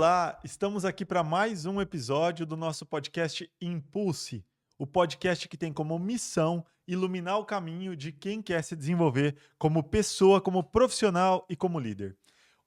Olá, estamos aqui para mais um episódio do nosso podcast Impulse, o podcast que tem como missão iluminar o caminho de quem quer se desenvolver como pessoa, como profissional e como líder.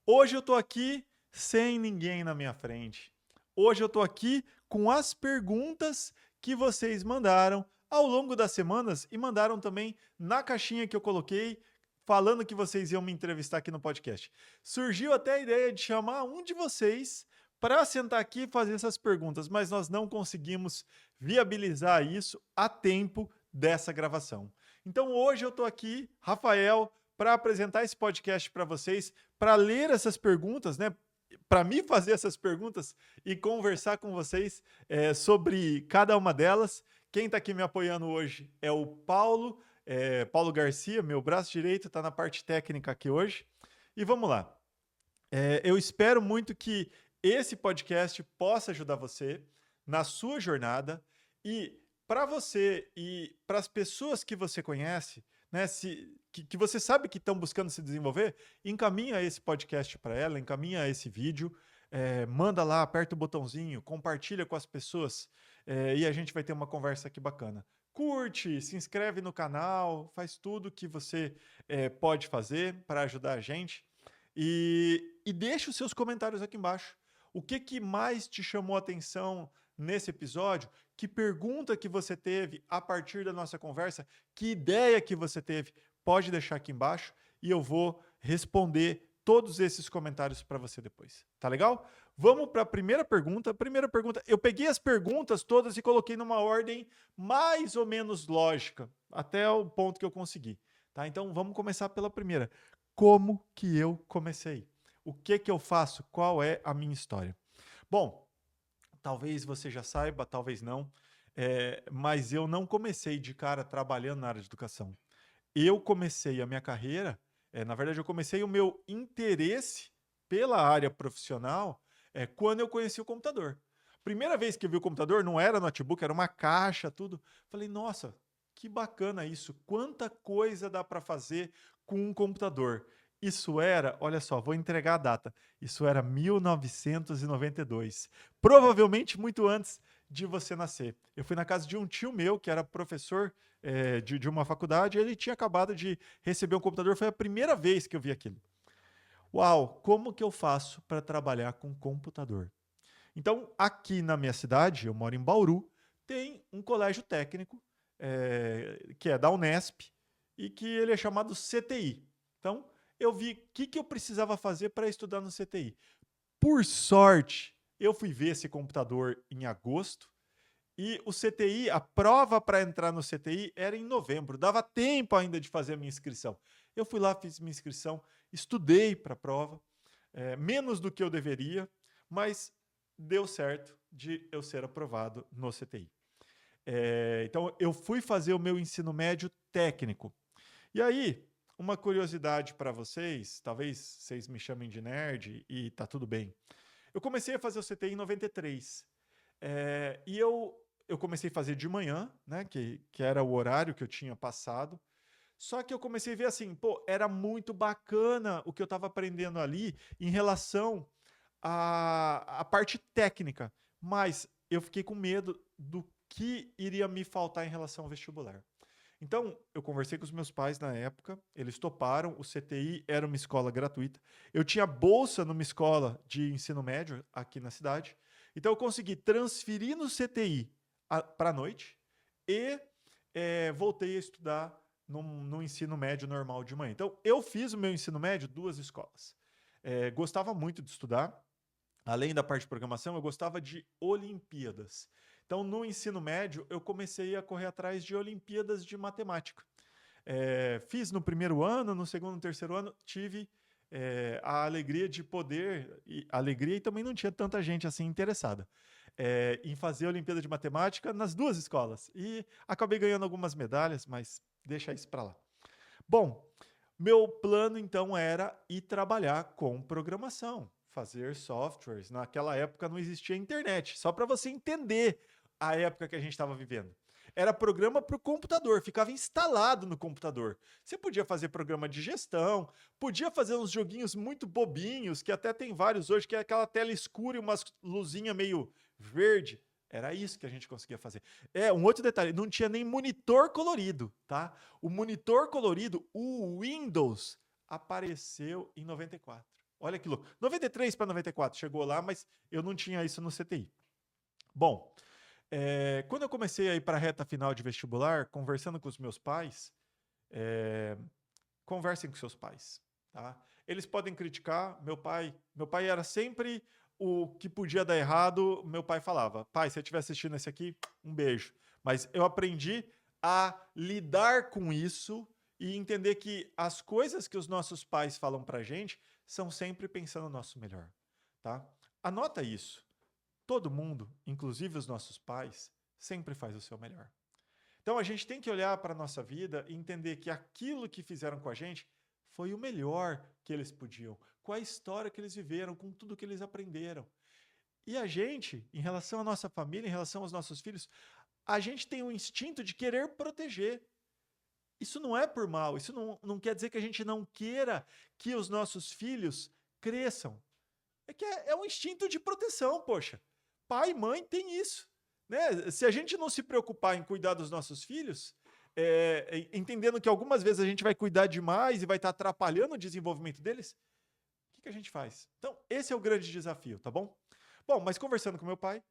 Hoje eu estou aqui sem ninguém na minha frente. Hoje eu estou aqui com as perguntas que vocês mandaram ao longo das semanas e mandaram também na caixinha que eu coloquei falando que vocês iam me entrevistar aqui no podcast. Surgiu até a ideia de chamar um de vocês para sentar aqui e fazer essas perguntas, mas nós não conseguimos viabilizar isso a tempo dessa gravação. Então hoje eu estou aqui, Rafael, para apresentar esse podcast para vocês, para ler essas perguntas, né? Para me fazer essas perguntas e conversar com vocês sobre cada uma delas. Quem está aqui me apoiando hoje é o Paulo. Paulo Garcia, meu braço direito, está na parte técnica aqui hoje. E vamos lá. Eu espero muito que esse podcast possa ajudar você na sua jornada e para você e para as pessoas que você conhece, né, que você sabe que estão buscando se desenvolver, encaminha esse podcast para ela, encaminha esse vídeo, manda lá, aperta o botãozinho, compartilha com as pessoas e a gente vai ter uma conversa aqui bacana. Curte, se inscreve no canal, faz tudo que você pode fazer para ajudar a gente. E deixa os seus comentários aqui embaixo. O que mais te chamou a atenção nesse episódio? Que pergunta que você teve a partir da nossa conversa? Que ideia que você teve? Pode deixar aqui embaixo e eu vou responder todos esses comentários para você depois. Tá legal? Vamos para a primeira pergunta. Eu peguei as perguntas todas e coloquei numa ordem mais ou menos lógica, até o ponto que eu consegui. Tá? Então vamos começar pela primeira. Como que eu comecei? O que eu faço? Qual é a minha história? Bom, talvez você já saiba, talvez não, mas eu não comecei de cara trabalhando na área de educação. Eu comecei a minha carreira, na verdade eu comecei o meu interesse pela área profissional quando eu conheci o computador. Primeira vez que eu vi o computador, não era notebook, era uma caixa, tudo. Falei, nossa, que bacana isso, quanta coisa dá para fazer com um computador. Isso era, olha só, vou entregar a data. Isso era 1992. Provavelmente muito antes de você nascer. Eu fui na casa de um tio meu, que era professor de uma faculdade, e ele tinha acabado de receber um computador. Foi a primeira vez que eu vi aquilo. Uau, como que eu faço para trabalhar com computador? Então, aqui na minha cidade, eu moro em Bauru, tem um colégio técnico, que é da Unesp, e que ele é chamado CTI. Então, eu vi o que eu precisava fazer para estudar no CTI. Por sorte, eu fui ver esse computador em agosto, e o CTI, a prova para entrar no CTI era em novembro, dava tempo ainda de fazer a minha inscrição. Eu fui lá, fiz minha inscrição, estudei para a prova, menos do que eu deveria, mas deu certo de eu ser aprovado no CTI. Então, eu fui fazer o meu ensino médio técnico. E aí, uma curiosidade para vocês, talvez vocês me chamem de nerd e tá tudo bem. Eu comecei a fazer o CTI em 93. E eu comecei a fazer de manhã, né, que era o horário que eu tinha passado. Só que eu comecei a ver assim, pô, era muito bacana o que eu estava aprendendo ali em relação à parte técnica, mas eu fiquei com medo do que iria me faltar em relação ao vestibular. Então, eu conversei com os meus pais na época, eles toparam, o CTI era uma escola gratuita. Eu tinha bolsa numa escola de ensino médio aqui na cidade, então eu consegui transferir no CTI para a noite e voltei a estudar no ensino médio normal de manhã. Então, eu fiz o meu ensino médio duas escolas. Gostava muito de estudar, além da parte de programação, eu gostava de Olimpíadas. Então, no ensino médio, eu comecei a correr atrás de Olimpíadas de matemática. Fiz no primeiro ano, no segundo e terceiro ano, tive a alegria de poder, alegria e também não tinha tanta gente assim interessada, em fazer a Olimpíada de Matemática nas duas escolas. E acabei ganhando algumas medalhas, mas deixa isso para lá. Bom, meu plano então era ir trabalhar com programação, fazer softwares. Naquela época não existia internet, só para você entender a época que a gente estava vivendo. era programa para o computador, ficava instalado no computador. Você podia fazer programa de gestão, podia fazer uns joguinhos muito bobinhos, que até tem vários hoje, que é aquela tela escura e umas luzinha meio verde. Era isso que a gente conseguia fazer. Um outro detalhe, não tinha nem monitor colorido, tá? O monitor colorido, o Windows, apareceu em 94. Olha que louco. 93 para 94 chegou lá, mas eu não tinha isso no CTI. Bom, quando eu comecei a ir para a reta final de vestibular, conversando com os meus pais, conversem com seus pais, tá? Eles podem criticar. Meu pai era sempre o que podia dar errado. Meu pai falava: pai, se você estiver assistindo esse aqui, um beijo. Mas eu aprendi a lidar com isso e entender que as coisas que os nossos pais falam pra gente são sempre pensando no nosso melhor, tá? Anota isso. Todo mundo, inclusive os nossos pais, sempre faz o seu melhor. Então a gente tem que olhar para a nossa vida e entender que aquilo que fizeram com a gente foi o melhor que eles podiam, com a história que eles viveram, com tudo que eles aprenderam. E a gente, em relação à nossa família, em relação aos nossos filhos, a gente tem um instinto de querer proteger. Isso não é por mal, isso não quer dizer que a gente não queira que os nossos filhos cresçam. É que é um instinto de proteção, poxa. Pai e mãe tem isso. Né? Se a gente não se preocupar em cuidar dos nossos filhos, entendendo que algumas vezes a gente vai cuidar demais e vai estar atrapalhando o desenvolvimento deles, o que a gente faz? Então, esse é o grande desafio, tá bom? Bom, mas conversando com meu pai,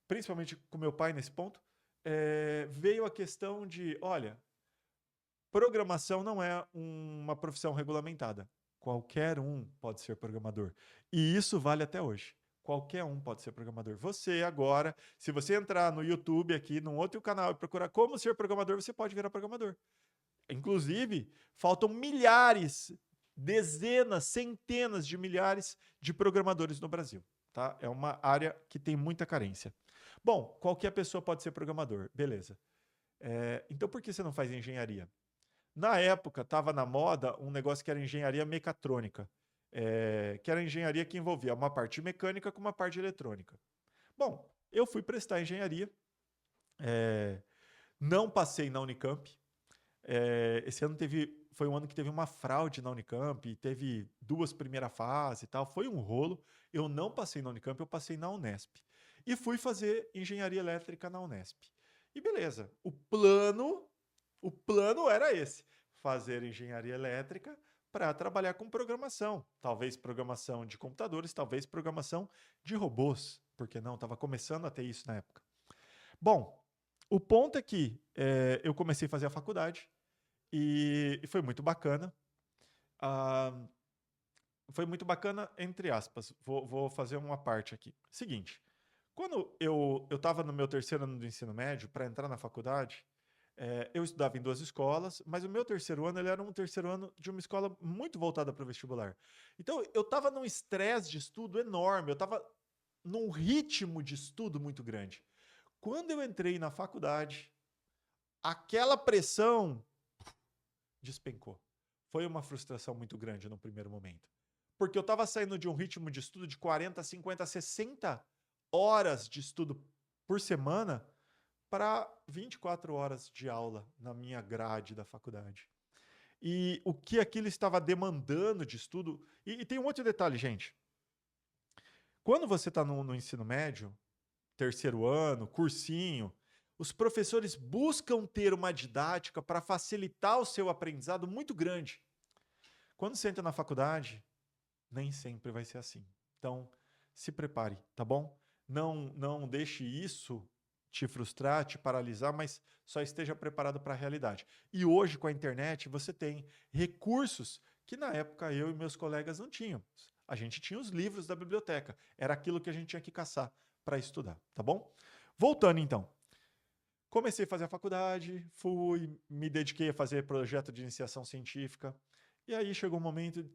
principalmente com meu pai nesse ponto, veio a questão de, olha, programação não é uma profissão regulamentada. Qualquer um pode ser programador. E isso vale até hoje. Qualquer um pode ser programador. Você agora, se você entrar no YouTube aqui, num outro canal e procurar como ser programador, você pode virar programador. Inclusive, faltam milhares, dezenas, centenas de milhares de programadores no Brasil. Tá? É uma área que tem muita carência. Bom, qualquer pessoa pode ser programador. Beleza. Então, por que você não faz engenharia? Na época, estava na moda um negócio que era engenharia mecatrônica, que era engenharia que envolvia uma parte mecânica com uma parte eletrônica. Bom, eu fui prestar engenharia, não passei na Unicamp. Esse ano foi um ano que teve uma fraude na Unicamp, teve 2 primeiras fases e tal, foi um rolo. Eu não passei na Unicamp, eu passei na Unesp. E fui fazer engenharia elétrica na Unesp. E beleza, o plano era esse: fazer engenharia elétrica para trabalhar com programação. Talvez programação de computadores, talvez programação de robôs. Porque não? Estava começando a ter isso na época. Bom, o ponto é que eu comecei a fazer a faculdade e foi muito bacana. Foi muito bacana, entre aspas. Vou fazer uma parte aqui. Seguinte, quando eu estava no meu 3º ano do ensino médio, para entrar na faculdade, eu estudava em 2 escolas, mas o meu 3º ano ele era um 3º ano de uma escola muito voltada para o vestibular. Então, eu estava num estresse de estudo enorme, eu estava num ritmo de estudo muito grande. Quando eu entrei na faculdade, aquela pressão despencou. Foi uma frustração muito grande no primeiro momento. Porque eu estava saindo de um ritmo de estudo de 40, 50, 60 horas de estudo por semana para 24 horas de aula na minha grade da faculdade. E o que aquilo estava demandando de estudo... E tem um outro detalhe, gente. Quando você está no ensino médio, 3º ano, cursinho, os professores buscam ter uma didática para facilitar o seu aprendizado muito grande. Quando você entra na faculdade, nem sempre vai ser assim. Então, se prepare, tá bom? Não deixe isso te frustrar, te paralisar, mas só esteja preparado para a realidade. E hoje, com a internet, você tem recursos que na época eu e meus colegas não tínhamos. A gente tinha os livros da biblioteca. Era aquilo que a gente tinha que caçar para estudar, tá bom? Voltando então. Comecei a fazer a faculdade, me dediquei a fazer projeto de iniciação científica. E aí chegou um momento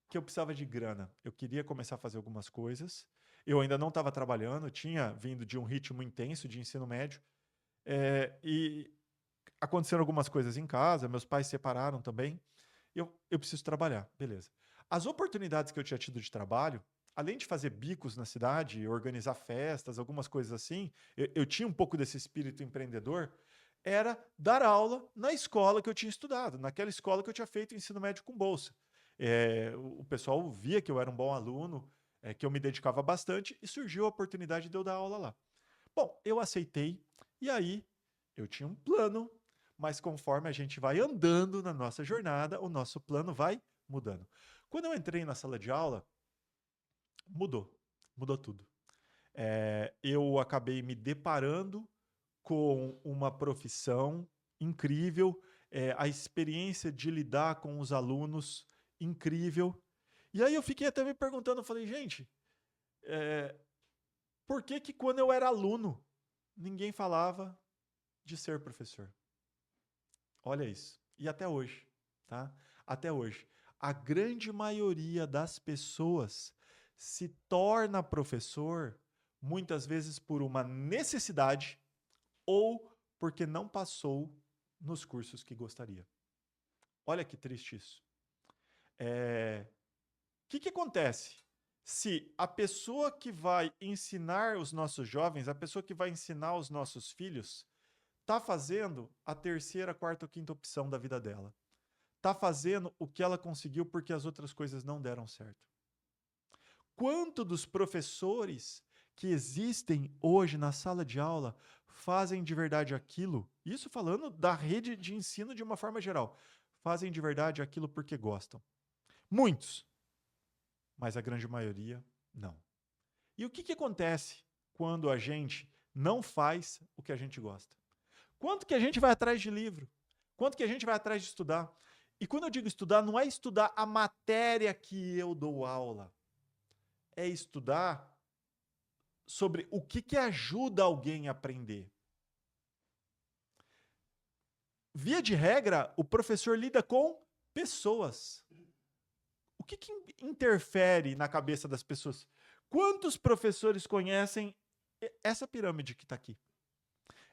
que eu precisava de grana. Eu queria começar a fazer algumas coisas. Eu ainda não estava trabalhando, tinha vindo de um ritmo intenso de ensino médio. E aconteceram algumas coisas em casa, meus pais se separaram também. Eu preciso trabalhar, beleza. As oportunidades que eu tinha tido de trabalho, além de fazer bicos na cidade, organizar festas, algumas coisas assim, eu tinha um pouco desse espírito empreendedor, era dar aula na escola que eu tinha estudado, naquela escola que eu tinha feito ensino médio com bolsa. O pessoal via que eu era um bom aluno, que eu me dedicava bastante, e surgiu a oportunidade de eu dar aula lá. Bom, eu aceitei, e aí eu tinha um plano, mas conforme a gente vai andando na nossa jornada, o nosso plano vai mudando. Quando eu entrei na sala de aula, mudou tudo. Eu acabei me deparando com uma profissão incrível, a experiência de lidar com os alunos incrível. E aí eu fiquei até me perguntando, eu falei, gente, por que que quando eu era aluno, ninguém falava de ser professor? Olha isso. E até hoje, tá? Até hoje. A grande maioria das pessoas se torna professor muitas vezes por uma necessidade ou porque não passou nos cursos que gostaria. Olha que triste isso. O que acontece se a pessoa que vai ensinar os nossos jovens, a pessoa que vai ensinar os nossos filhos, está fazendo a terceira, quarta ou quinta opção da vida dela? Está fazendo o que ela conseguiu porque as outras coisas não deram certo? Quanto dos professores que existem hoje na sala de aula fazem de verdade aquilo? Isso falando da rede de ensino de uma forma geral. Fazem de verdade aquilo porque gostam. Muitos, mas a grande maioria não. E o que acontece quando a gente não faz o que a gente gosta? Quanto que a gente vai atrás de livro? Quanto que a gente vai atrás de estudar? E quando eu digo estudar, não é estudar a matéria que eu dou aula. É estudar sobre o que ajuda alguém a aprender. Via de regra, o professor lida com pessoas. O que interfere na cabeça das pessoas? Quantos professores conhecem essa pirâmide que está aqui?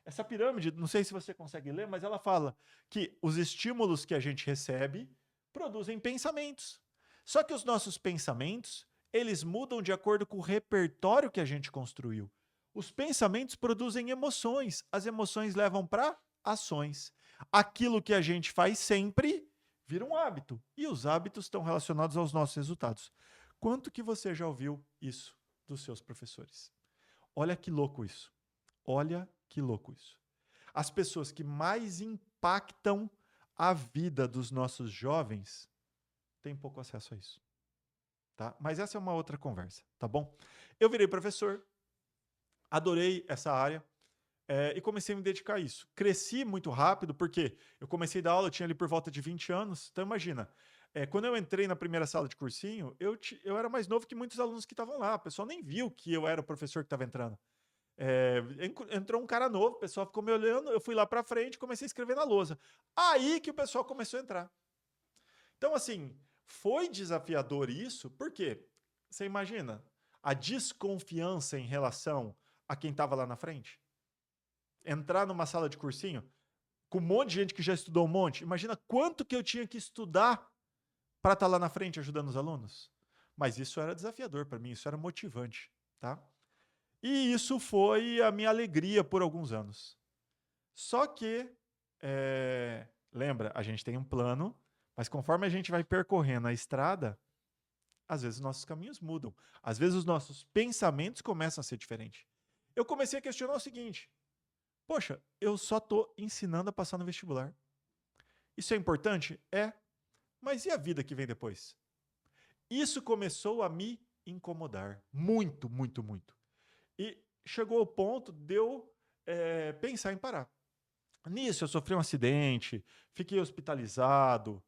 Essa pirâmide, não sei se você consegue ler, mas ela fala que os estímulos que a gente recebe produzem pensamentos. Só que os nossos pensamentos, eles mudam de acordo com o repertório que a gente construiu. Os pensamentos produzem emoções, as emoções levam para ações. Aquilo que a gente faz sempre vira um hábito, e os hábitos estão relacionados aos nossos resultados. Quanto que você já ouviu isso dos seus professores? Olha que louco isso. Olha que louco isso. As pessoas que mais impactam a vida dos nossos jovens têm pouco acesso a isso. Tá? Mas essa é uma outra conversa, tá bom? Eu virei professor, adorei essa área e comecei a me dedicar a isso. Cresci muito rápido porque eu comecei a dar aula, eu tinha ali por volta de 20 anos. Então imagina, quando eu entrei na primeira sala de cursinho, eu era mais novo que muitos alunos que estavam lá. O pessoal nem viu que eu era o professor que estava entrando. Entrou um cara novo, o pessoal ficou me olhando, eu fui lá para frente e comecei a escrever na lousa. Aí que o pessoal começou a entrar. Então, assim, foi desafiador isso, porque você imagina a desconfiança em relação a quem estava lá na frente? Entrar numa sala de cursinho com um monte de gente que já estudou um monte, imagina quanto que eu tinha que estudar para estar lá na frente ajudando os alunos. Mas isso era desafiador para mim, isso era motivante, tá? E isso foi a minha alegria por alguns anos. Só que, lembra, a gente tem um plano, mas conforme a gente vai percorrendo a estrada, às vezes os nossos caminhos mudam. Às vezes os nossos pensamentos começam a ser diferentes. Eu comecei a questionar o seguinte: poxa, eu só estou ensinando a passar no vestibular. Isso é importante? É. Mas e a vida que vem depois? Isso começou a me incomodar. Muito, muito, muito. E chegou ao ponto de eu pensar em parar. Nisso, eu sofri um acidente, fiquei hospitalizado,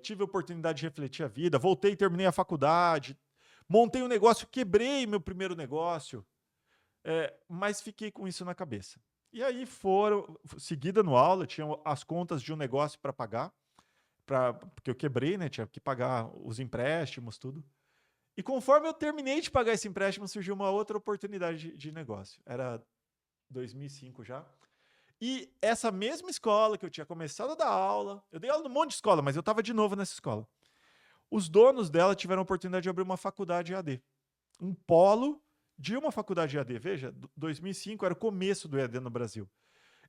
tive a oportunidade de refletir a vida, voltei e terminei a faculdade, montei um negócio, quebrei meu primeiro negócio, mas fiquei com isso na cabeça. E aí seguida no aula, tinha as contas de um negócio para pagar, porque eu quebrei, né? Tinha que pagar os empréstimos, tudo. E conforme eu terminei de pagar esse empréstimo, surgiu uma outra oportunidade de negócio. Era 2005 já. E essa mesma escola que eu tinha começado a dar aula, eu dei aula num monte de escola, mas eu estava de novo nessa escola. Os donos dela tiveram a oportunidade de abrir uma faculdade EAD. Um polo de uma faculdade EAD. Veja, 2005 era o começo do EAD no Brasil.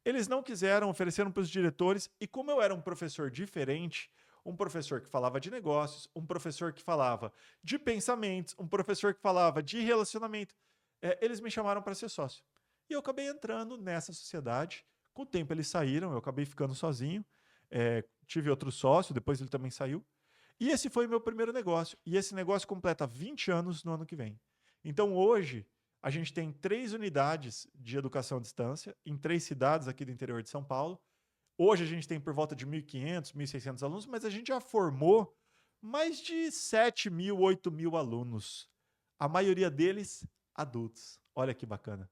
Eles não quiseram, ofereceram para os diretores, e como eu era um professor diferente, um professor que falava de negócios, um professor que falava de pensamentos, um professor que falava de relacionamento, eles me chamaram para ser sócio. E eu acabei entrando nessa sociedade. Com o tempo eles saíram, eu acabei ficando sozinho. Tive outro sócio, depois ele também saiu. E esse foi o meu primeiro negócio. E esse negócio completa 20 anos no ano que vem. Então hoje a gente tem 3 unidades de educação à distância em 3 cidades aqui do interior de São Paulo. Hoje a gente tem por volta de 1.500, 1.600 alunos, mas a gente já formou mais de 7.000, 8.000 alunos. A maioria deles adultos. Olha que bacana.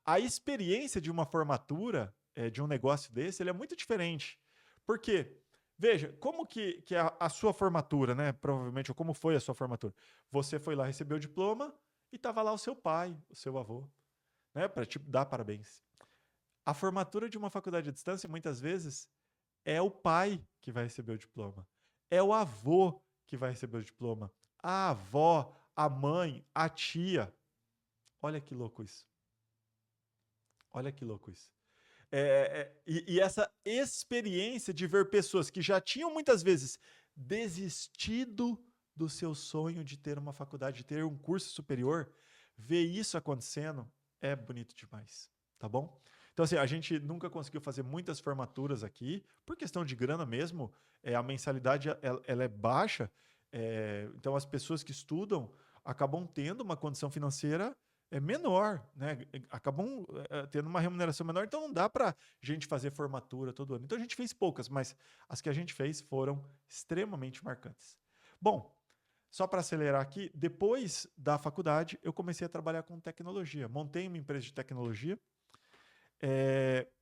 A experiência de uma formatura, de um negócio desse, ele é muito diferente. Por quê? Veja, como que é a sua formatura, né? Provavelmente, ou como foi a sua formatura? Você foi lá, recebeu o diploma e estava lá o seu pai, o seu avô, né? Para te dar parabéns. A formatura de uma faculdade à distância, muitas vezes, é o pai que vai receber o diploma. É o avô que vai receber o diploma. A avó, a mãe, a tia. Olha que louco isso. Olha que louco isso. E essa experiência de ver pessoas que já tinham muitas vezes desistido do seu sonho de ter uma faculdade, de ter um curso superior, ver isso acontecendo é bonito demais, tá bom? Então, assim, a gente nunca conseguiu fazer muitas formaturas aqui, por questão de grana mesmo, a mensalidade ela é baixa, então as pessoas que estudam acabam tendo uma condição financeira menor, né? Acabam tendo uma remuneração menor, então não dá para gente fazer formatura todo ano. Então a gente fez poucas, mas as que a gente fez foram extremamente marcantes. Bom, só para acelerar aqui, depois da faculdade eu comecei a trabalhar com tecnologia. Montei uma empresa de tecnologia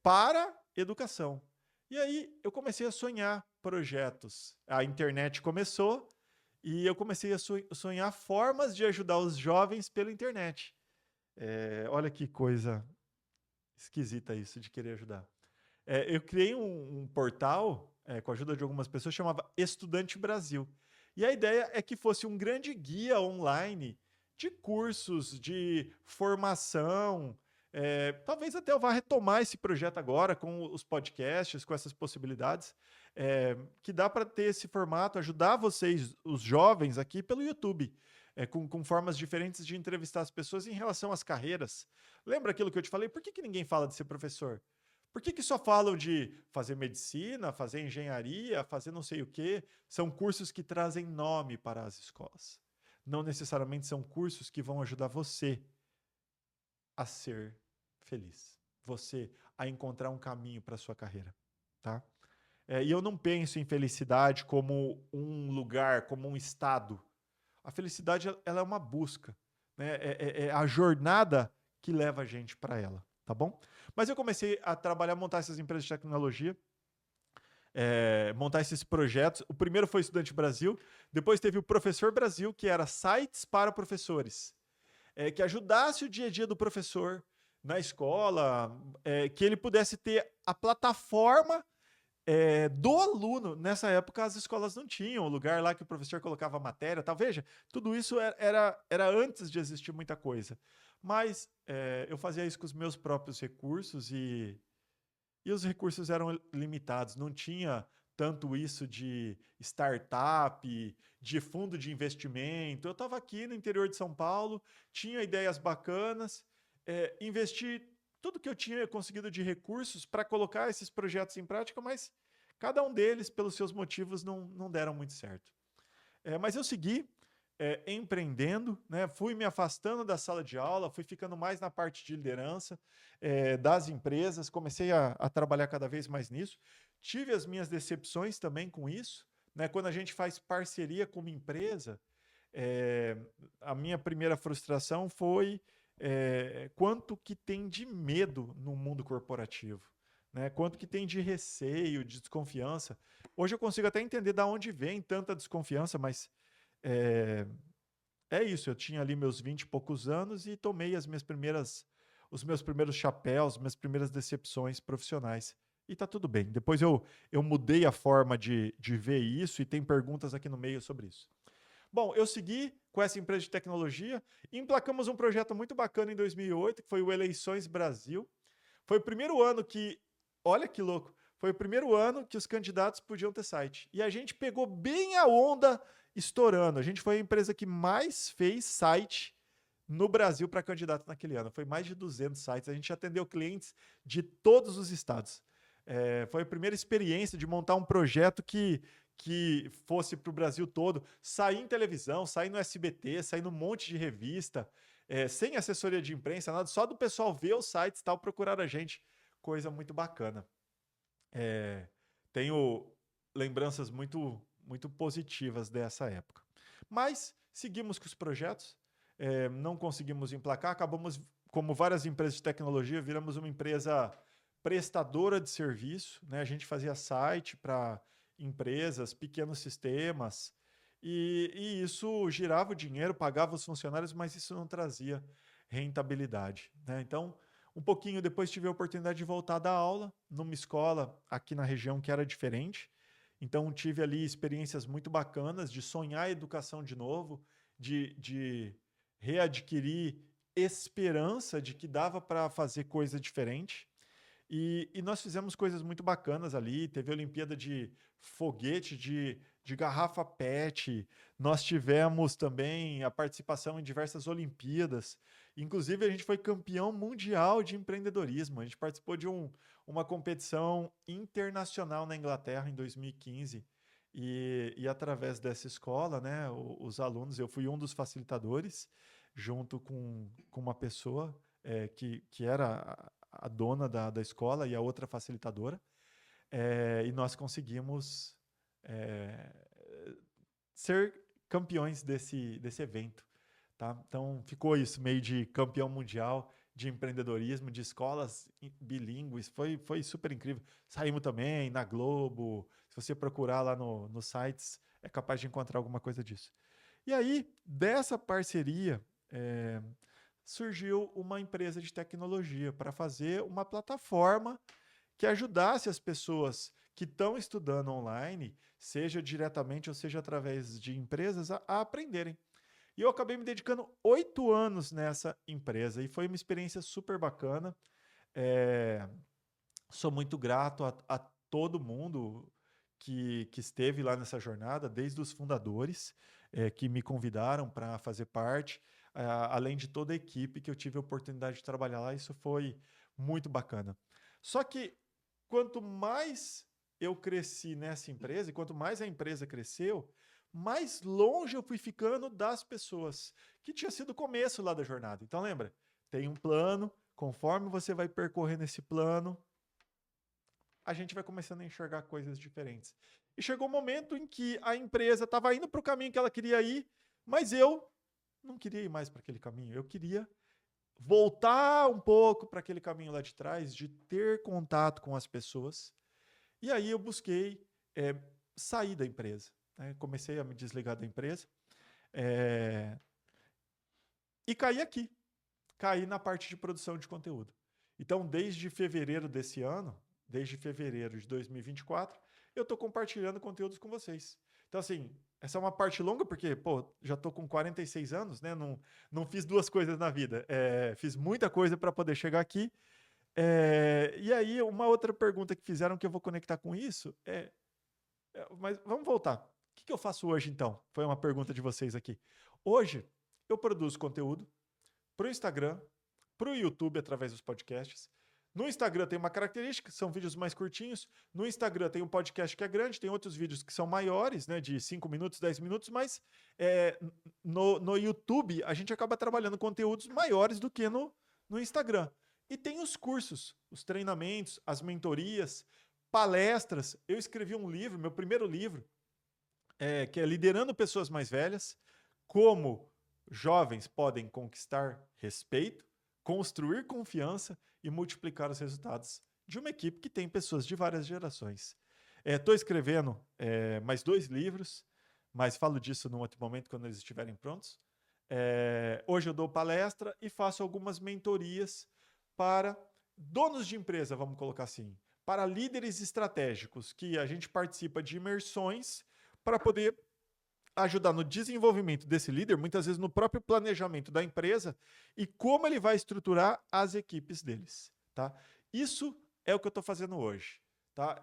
para educação. E aí eu comecei a sonhar projetos. A internet começou e eu comecei a sonhar formas de ajudar os jovens pela internet. Olha que coisa esquisita isso de querer ajudar. Eu criei um portal com a ajuda de algumas pessoas, chamava Estudante Brasil. E a ideia é que fosse um grande guia online de cursos, de formação. Talvez até eu vá retomar esse projeto agora com os podcasts, com essas possibilidades, que dá para ter esse formato, ajudar vocês, os jovens, aqui pelo YouTube. Com formas diferentes de entrevistar as pessoas em relação às carreiras. Lembra aquilo que eu te falei? Por que ninguém fala de ser professor? Por que só falam de fazer medicina, fazer engenharia, fazer não sei o quê? São cursos que trazem nome para as escolas. Não necessariamente são cursos que vão ajudar você a ser feliz. Você a encontrar um caminho para a sua carreira, tá? E eu não penso em felicidade como um lugar, como um estado. A felicidade ela é uma busca, né? É a jornada que leva a gente para ela, tá bom? Mas eu comecei a trabalhar, montar essas empresas de tecnologia, montar esses projetos. O primeiro foi Estudante Brasil, depois teve o Professor Brasil, que era sites para professores, que ajudasse o dia a dia do professor na escola, que ele pudesse ter a plataforma do aluno. Nessa época as escolas não tinham o lugar lá que o professor colocava a matéria, tal. Veja, tudo isso era antes de existir muita coisa. Mas eu fazia isso com os meus próprios recursos e os recursos eram limitados. Não tinha tanto isso de startup, de fundo de investimento. Eu estava aqui no interior de São Paulo, tinha ideias bacanas, investi tudo que eu tinha conseguido de recursos para colocar esses projetos em prática, mas cada um deles, pelos seus motivos, não deram muito certo. Mas eu segui empreendendo, né? Fui me afastando da sala de aula, fui ficando mais na parte de liderança das empresas, comecei a trabalhar cada vez mais nisso. Tive as minhas decepções também com isso, né? Quando a gente faz parceria com uma empresa, a minha primeira frustração foi quanto que tem de medo no mundo corporativo, né? Quanto que tem de receio, de desconfiança. Hoje eu consigo até entender de onde vem tanta desconfiança, mas é isso. Eu tinha ali meus 20 e poucos anos e tomei os meus primeiros chapéus, minhas primeiras decepções profissionais. E tá tudo bem. Depois eu mudei a forma de ver isso e tem perguntas aqui no meio sobre isso. Bom, eu segui com essa empresa de tecnologia, emplacamos um projeto muito bacana em 2008, que foi o Eleições Brasil. Foi o primeiro ano que olha que louco. Foi o primeiro ano que os candidatos podiam ter site. E a gente pegou bem a onda estourando. A gente foi a empresa que mais fez site no Brasil para candidato naquele ano. Foi mais de 200 sites. A gente atendeu clientes de todos os estados. Foi a primeira experiência de montar um projeto que fosse para o Brasil todo, sair em televisão, sair no SBT, sair num monte de revista, sem assessoria de imprensa, nada, só do pessoal ver os sites e tal, procurar a gente. Coisa muito bacana. É, tenho lembranças muito positivas dessa época. Mas seguimos com os projetos, não conseguimos emplacar, acabamos, como várias empresas de tecnologia, viramos uma empresa prestadora de serviço, né? A gente fazia site para empresas, pequenos sistemas, e isso girava o dinheiro, pagava os funcionários, mas isso não trazia rentabilidade, né? Então, um pouquinho depois tive a oportunidade de voltar a dar aula numa escola aqui na região que era diferente. Então tive ali experiências muito bacanas de sonhar a educação de novo, de readquirir esperança de que dava para fazer coisa diferente. E nós fizemos coisas muito bacanas ali. Teve a Olimpíada de foguete, de garrafa PET. Nós tivemos também a participação em diversas Olimpíadas. Inclusive, a gente foi campeão mundial de empreendedorismo. A gente participou de uma competição internacional na Inglaterra em 2015. E através dessa escola, né, os alunos, eu fui um dos facilitadores, junto com uma pessoa que era a dona da escola e a outra facilitadora, e nós conseguimos é, ser campeões desse evento. Tá? Então ficou isso, meio de campeão mundial de empreendedorismo, de escolas bilíngues, foi super incrível. Saímos também na Globo, se você procurar lá nos sites, é capaz de encontrar alguma coisa disso. E aí, dessa parceria, surgiu uma empresa de tecnologia para fazer uma plataforma que ajudasse as pessoas que estão estudando online, seja diretamente ou seja através de empresas, a aprenderem. E eu acabei me dedicando 8 anos nessa empresa e foi uma experiência super bacana. É, Sou muito grato a todo mundo que esteve lá nessa jornada, desde os fundadores que me convidaram para fazer parte, além de toda a equipe que eu tive a oportunidade de trabalhar lá. Isso foi muito bacana. Só que quanto mais eu cresci nessa empresa e quanto mais a empresa cresceu, mais longe eu fui ficando das pessoas, que tinha sido o começo lá da jornada. Então lembra, tem um plano, conforme você vai percorrendo esse plano, a gente vai começando a enxergar coisas diferentes. E chegou um momento em que a empresa estava indo para o caminho que ela queria ir, mas eu não queria ir mais para aquele caminho. Eu queria voltar um pouco para aquele caminho lá de trás, de ter contato com as pessoas. E aí eu busquei sair da empresa. Né? Comecei a me desligar da empresa e caí aqui. Caí na parte de produção de conteúdo. Então, desde fevereiro desse ano, desde fevereiro de 2024, eu estou compartilhando conteúdos com vocês. Então, assim, essa é uma parte longa, porque, pô, já estou com 46 anos, né? Não fiz duas coisas na vida. Fiz muita coisa para poder chegar aqui. E aí, uma outra pergunta que fizeram que eu vou conectar com isso mas vamos voltar. O que eu faço hoje, então? Foi uma pergunta de vocês aqui. Hoje, eu produzo conteúdo para o Instagram, para o YouTube através dos podcasts. No Instagram tem uma característica, são vídeos mais curtinhos. No Instagram tem um podcast que é grande, tem outros vídeos que são maiores, né, de 5 minutos, 10 minutos, mas no YouTube a gente acaba trabalhando conteúdos maiores do que no Instagram. E tem os cursos, os treinamentos, as mentorias, palestras. Eu escrevi um livro, meu primeiro livro, que é Liderando Pessoas Mais Velhas, como jovens podem conquistar respeito, construir confiança e multiplicar os resultados de uma equipe que tem pessoas de várias gerações. Estou escrevendo mais 2 livros, mas falo disso num outro momento quando eles estiverem prontos. Hoje eu dou palestra e faço algumas mentorias para donos de empresa, vamos colocar assim, para líderes estratégicos, que a gente participa de imersões para poder ajudar no desenvolvimento desse líder, muitas vezes no próprio planejamento da empresa e como ele vai estruturar as equipes deles. Tá? Isso é o que eu estou fazendo hoje. Tá?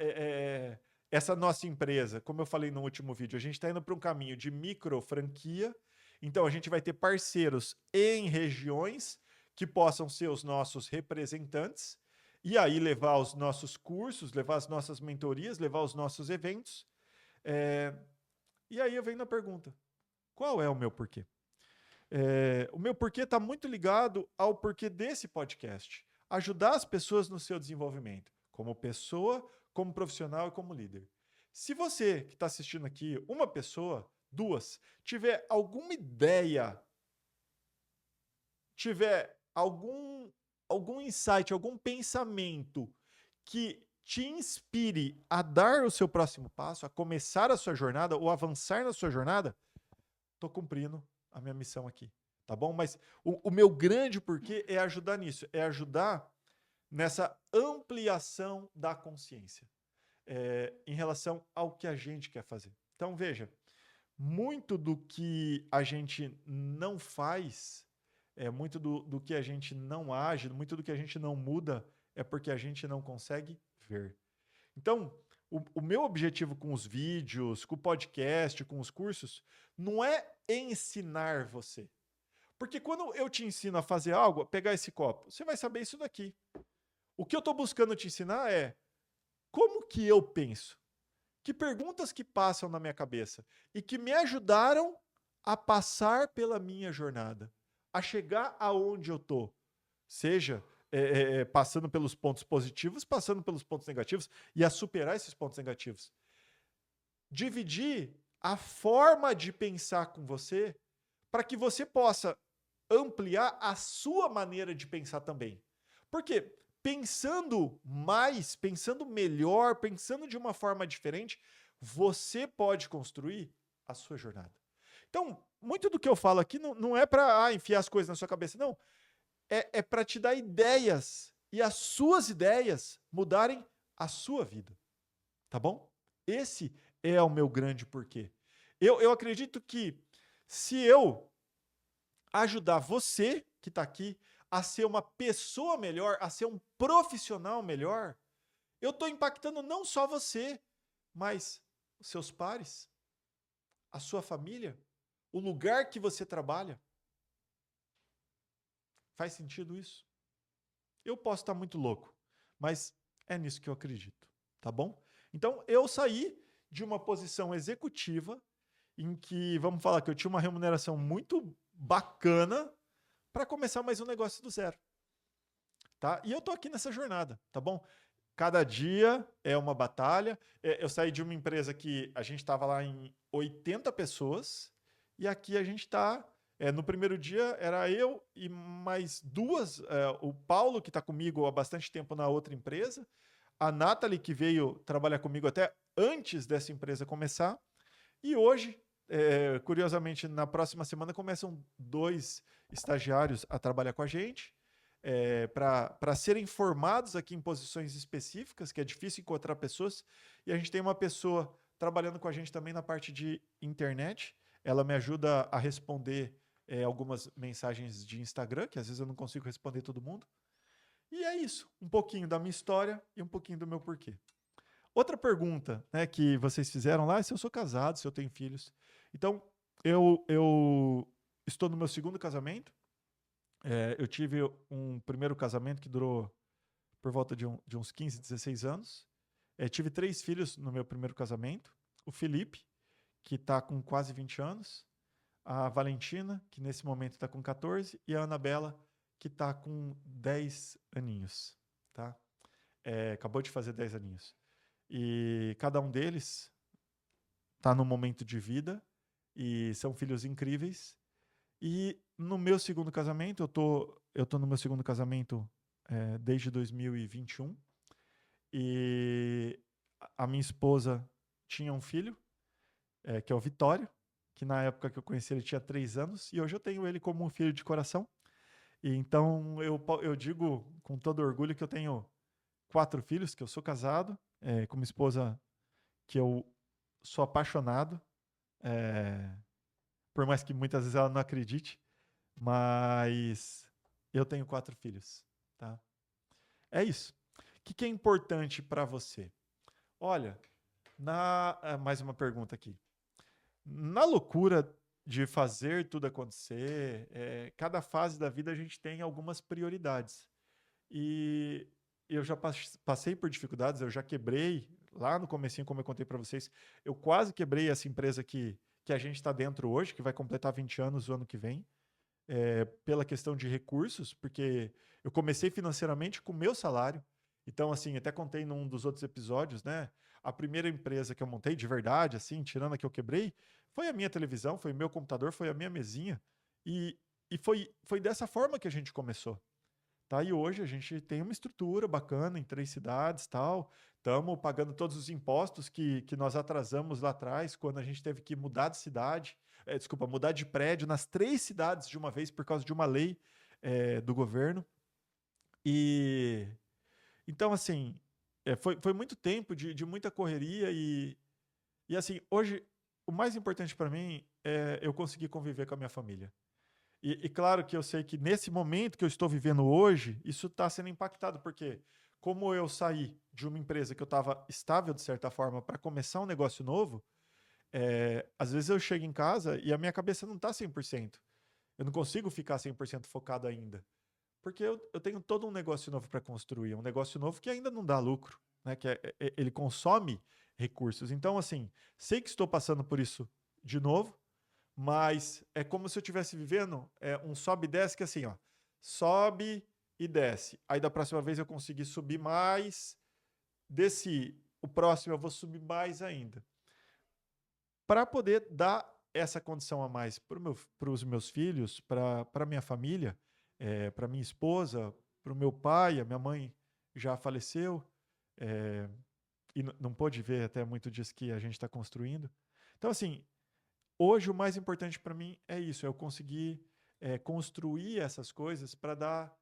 Essa nossa empresa, como eu falei no último vídeo, a gente está indo para um caminho de micro franquia. Então, a gente vai ter parceiros em regiões que possam ser os nossos representantes e aí levar os nossos cursos, levar as nossas mentorias, levar os nossos eventos. E aí eu venho na pergunta, qual é o meu porquê? O meu porquê está muito ligado ao porquê desse podcast. Ajudar as pessoas no seu desenvolvimento, como pessoa, como profissional e como líder. Se você que está assistindo aqui, uma pessoa, duas, tiver alguma ideia, tiver algum insight, algum pensamento que te inspire a dar o seu próximo passo, a começar a sua jornada ou avançar na sua jornada, estou cumprindo a minha missão aqui, tá bom? Mas o meu grande porquê é ajudar nisso, é ajudar nessa ampliação da consciência em relação ao que a gente quer fazer. Então, veja, muito do que a gente não faz, muito do que a gente não age, muito do que a gente não muda, é porque a gente não consegue ver. Então, o meu objetivo com os vídeos, com o podcast, com os cursos, não é ensinar você. Porque quando eu te ensino a fazer algo, a pegar esse copo, você vai saber isso daqui. O que eu estou buscando te ensinar é como que eu penso, que perguntas que passam na minha cabeça e que me ajudaram a passar pela minha jornada, a chegar aonde eu estou. Seja passando pelos pontos positivos, passando pelos pontos negativos e a superar esses pontos negativos. Dividir a forma de pensar com você para que você possa ampliar a sua maneira de pensar também. Porque pensando mais, pensando melhor, pensando de uma forma diferente, você pode construir a sua jornada. Então, muito do que eu falo aqui não é para enfiar as coisas na sua cabeça, não. É para te dar ideias e as suas ideias mudarem a sua vida. Tá bom? Esse é o meu grande porquê. Eu acredito que se eu ajudar você que está aqui a ser uma pessoa melhor, a ser um profissional melhor, eu estou impactando não só você, mas os seus pares, a sua família, o lugar que você trabalha. Faz sentido isso? Eu posso estar muito louco, mas é nisso que eu acredito, tá bom? Então, eu saí de uma posição executiva em que, vamos falar que eu tinha uma remuneração muito bacana para começar mais um negócio do zero, tá? E eu tô aqui nessa jornada, tá bom? Cada dia é uma batalha. Eu saí de uma empresa que a gente estava lá em 80 pessoas e aqui a gente está. No primeiro dia era eu e mais duas. O Paulo, que está comigo há bastante tempo na outra empresa, a Nathalie, que veio trabalhar comigo até antes dessa empresa começar. E hoje, curiosamente, na próxima semana começam 2 estagiários a trabalhar com a gente para serem formados aqui em posições específicas, que é difícil encontrar pessoas. E a gente tem uma pessoa trabalhando com a gente também na parte de internet. Ela me ajuda a responder algumas mensagens de Instagram, que às vezes eu não consigo responder todo mundo. E é isso, um pouquinho da minha história e um pouquinho do meu porquê. Outra pergunta, né, que vocês fizeram lá é se eu sou casado, se eu tenho filhos. Então, eu estou no meu segundo casamento. Eu tive um primeiro casamento que durou por volta de uns 15, 16 anos. Tive 3 filhos no meu primeiro casamento. O Felipe, que está com quase 20 anos. A Valentina, que nesse momento está com 14. E a Anabela, que está com 10 aninhos. Tá? Acabou de fazer 10 aninhos. E cada um deles está num momento de vida e são filhos incríveis. E no meu segundo casamento, eu tô no meu segundo casamento desde 2021. E a minha esposa tinha um filho, que é o Vitório, que na época que eu conheci ele tinha 3 anos, e hoje eu tenho ele como um filho de coração. E então eu digo com todo orgulho que eu tenho 4 filhos, que eu sou casado, com uma esposa que eu sou apaixonado, por mais que muitas vezes ela não acredite, mas eu tenho 4 filhos, tá? É isso. que é importante para você? Olha, mais uma pergunta aqui. Na loucura de fazer tudo acontecer, cada fase da vida a gente tem algumas prioridades. E eu já passei por dificuldades, eu já quebrei, lá no comecinho, como eu contei para vocês, eu quase quebrei essa empresa que a gente está dentro hoje, que vai completar 20 anos o ano que vem, pela questão de recursos, porque eu comecei financeiramente com o meu salário. Então, assim, até contei num dos outros episódios, né? A primeira empresa que eu montei, de verdade, assim, tirando a que eu quebrei, foi a minha televisão, foi o meu computador, foi a minha mesinha. E foi dessa forma que a gente começou. Tá? E hoje a gente tem uma estrutura bacana em 3 cidades, tal. Estamos pagando todos os impostos que nós atrasamos lá atrás, quando a gente teve que mudar de cidade, desculpa, mudar de prédio nas 3 cidades de uma vez por causa de uma lei do governo. E então, assim, foi muito tempo de muita correria e assim, hoje o mais importante para mim é eu conseguir conviver com a minha família. E claro que eu sei que nesse momento que eu estou vivendo hoje, isso está sendo impactado, porque como eu saí de uma empresa que eu estava estável, de certa forma, para começar um negócio novo, às vezes eu chego em casa e a minha cabeça não está 100%. Eu não consigo ficar 100% focado ainda. Porque eu tenho todo um negócio novo para construir, um negócio novo que ainda não dá lucro, né? Ele consome recursos. Então, assim, sei que estou passando por isso de novo, mas é como se eu estivesse vivendo um sobe e desce, que assim, ó, sobe e desce. Aí da próxima vez eu consegui subir mais, desci. O próximo eu vou subir mais ainda. Para poder dar essa condição a mais para os meus filhos, para a minha família, para minha esposa, para o meu pai, a minha mãe já faleceu, é, e não pôde ver até muito disso que a gente está construindo. Então, assim, hoje o mais importante para mim é isso, é eu conseguir construir essas coisas para dar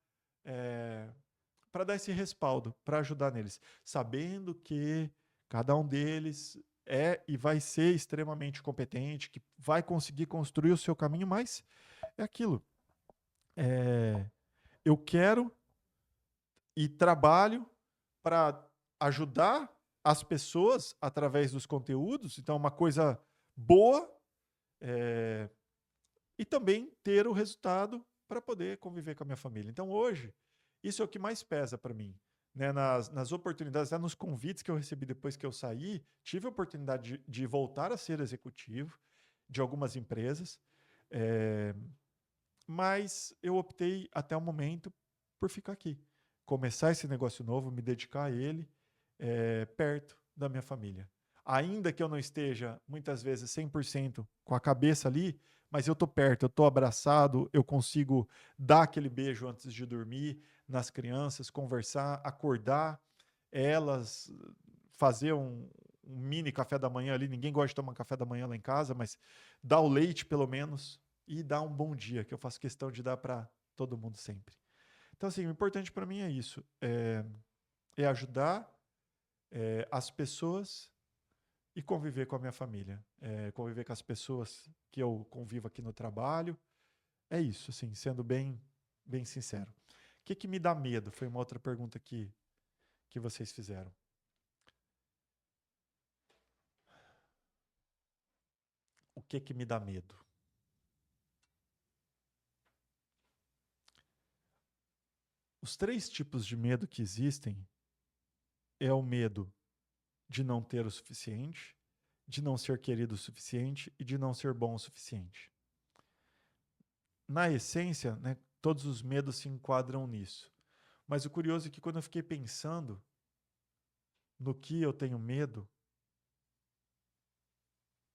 esse respaldo, para ajudar neles, sabendo que cada um deles é e vai ser extremamente competente, que vai conseguir construir o seu caminho, mas é aquilo. É, eu quero e trabalho para ajudar as pessoas através dos conteúdos, então é uma coisa boa, é, e também ter o resultado para poder conviver com a minha família. Então, hoje, isso é o que mais pesa para mim. Né? Nas oportunidades, nos convites que eu recebi depois que eu saí, tive a oportunidade de voltar a ser executivo de algumas empresas, mas eu optei até o momento por ficar aqui. Começar esse negócio novo, me dedicar a ele, perto da minha família. Ainda que eu não esteja, muitas vezes, 100% com a cabeça ali, mas eu estou perto, eu estou abraçado, eu consigo dar aquele beijo antes de dormir nas crianças, conversar, acordar elas, fazer um mini café da manhã ali. Ninguém gosta de tomar café da manhã lá em casa, mas dar o leite pelo menos e dar um bom dia, que eu faço questão de dar para todo mundo sempre. Então, assim, o importante para mim é isso: é ajudar as pessoas e conviver com a minha família, conviver com as pessoas que eu convivo aqui no trabalho. É isso, assim, sendo bem sincero. O que me dá medo? Foi uma outra pergunta que vocês fizeram. O que me dá medo? Os 3 tipos de medo que existem é o medo de não ter o suficiente, de não ser querido o suficiente e de não ser bom o suficiente. Na essência, né, todos os medos se enquadram nisso. Mas o curioso é que quando eu fiquei pensando no que eu tenho medo,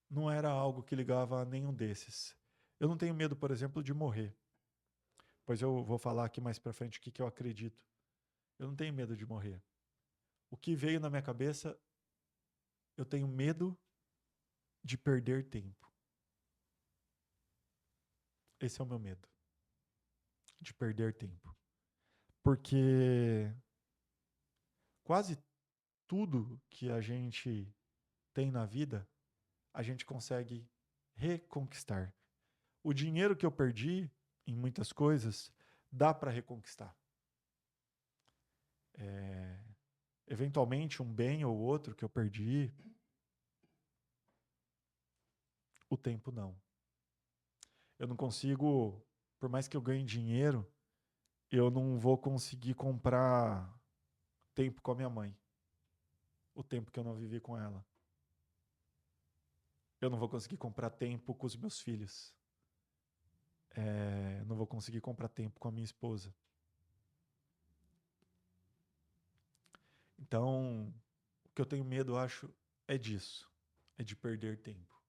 não era algo que ligava a nenhum desses. Eu não tenho medo, por exemplo, de morrer. Pois eu vou falar aqui mais para frente o que eu acredito. Eu não tenho medo de morrer. O que veio na minha cabeça, eu tenho medo de perder tempo. Esse é o meu medo, de perder tempo. Porque quase tudo que a gente tem na vida, a gente consegue reconquistar. O dinheiro que eu perdi em muitas coisas, dá para reconquistar. Eventualmente, um bem ou outro que eu perdi, o tempo não. Eu não consigo, por mais que eu ganhe dinheiro, eu não vou conseguir comprar tempo com a minha mãe. O tempo que eu não vivi com ela. Eu não vou conseguir comprar tempo com os meus filhos. Não vou conseguir comprar tempo com a minha esposa. Então, o que eu tenho medo, eu acho, é disso. É de perder tempo.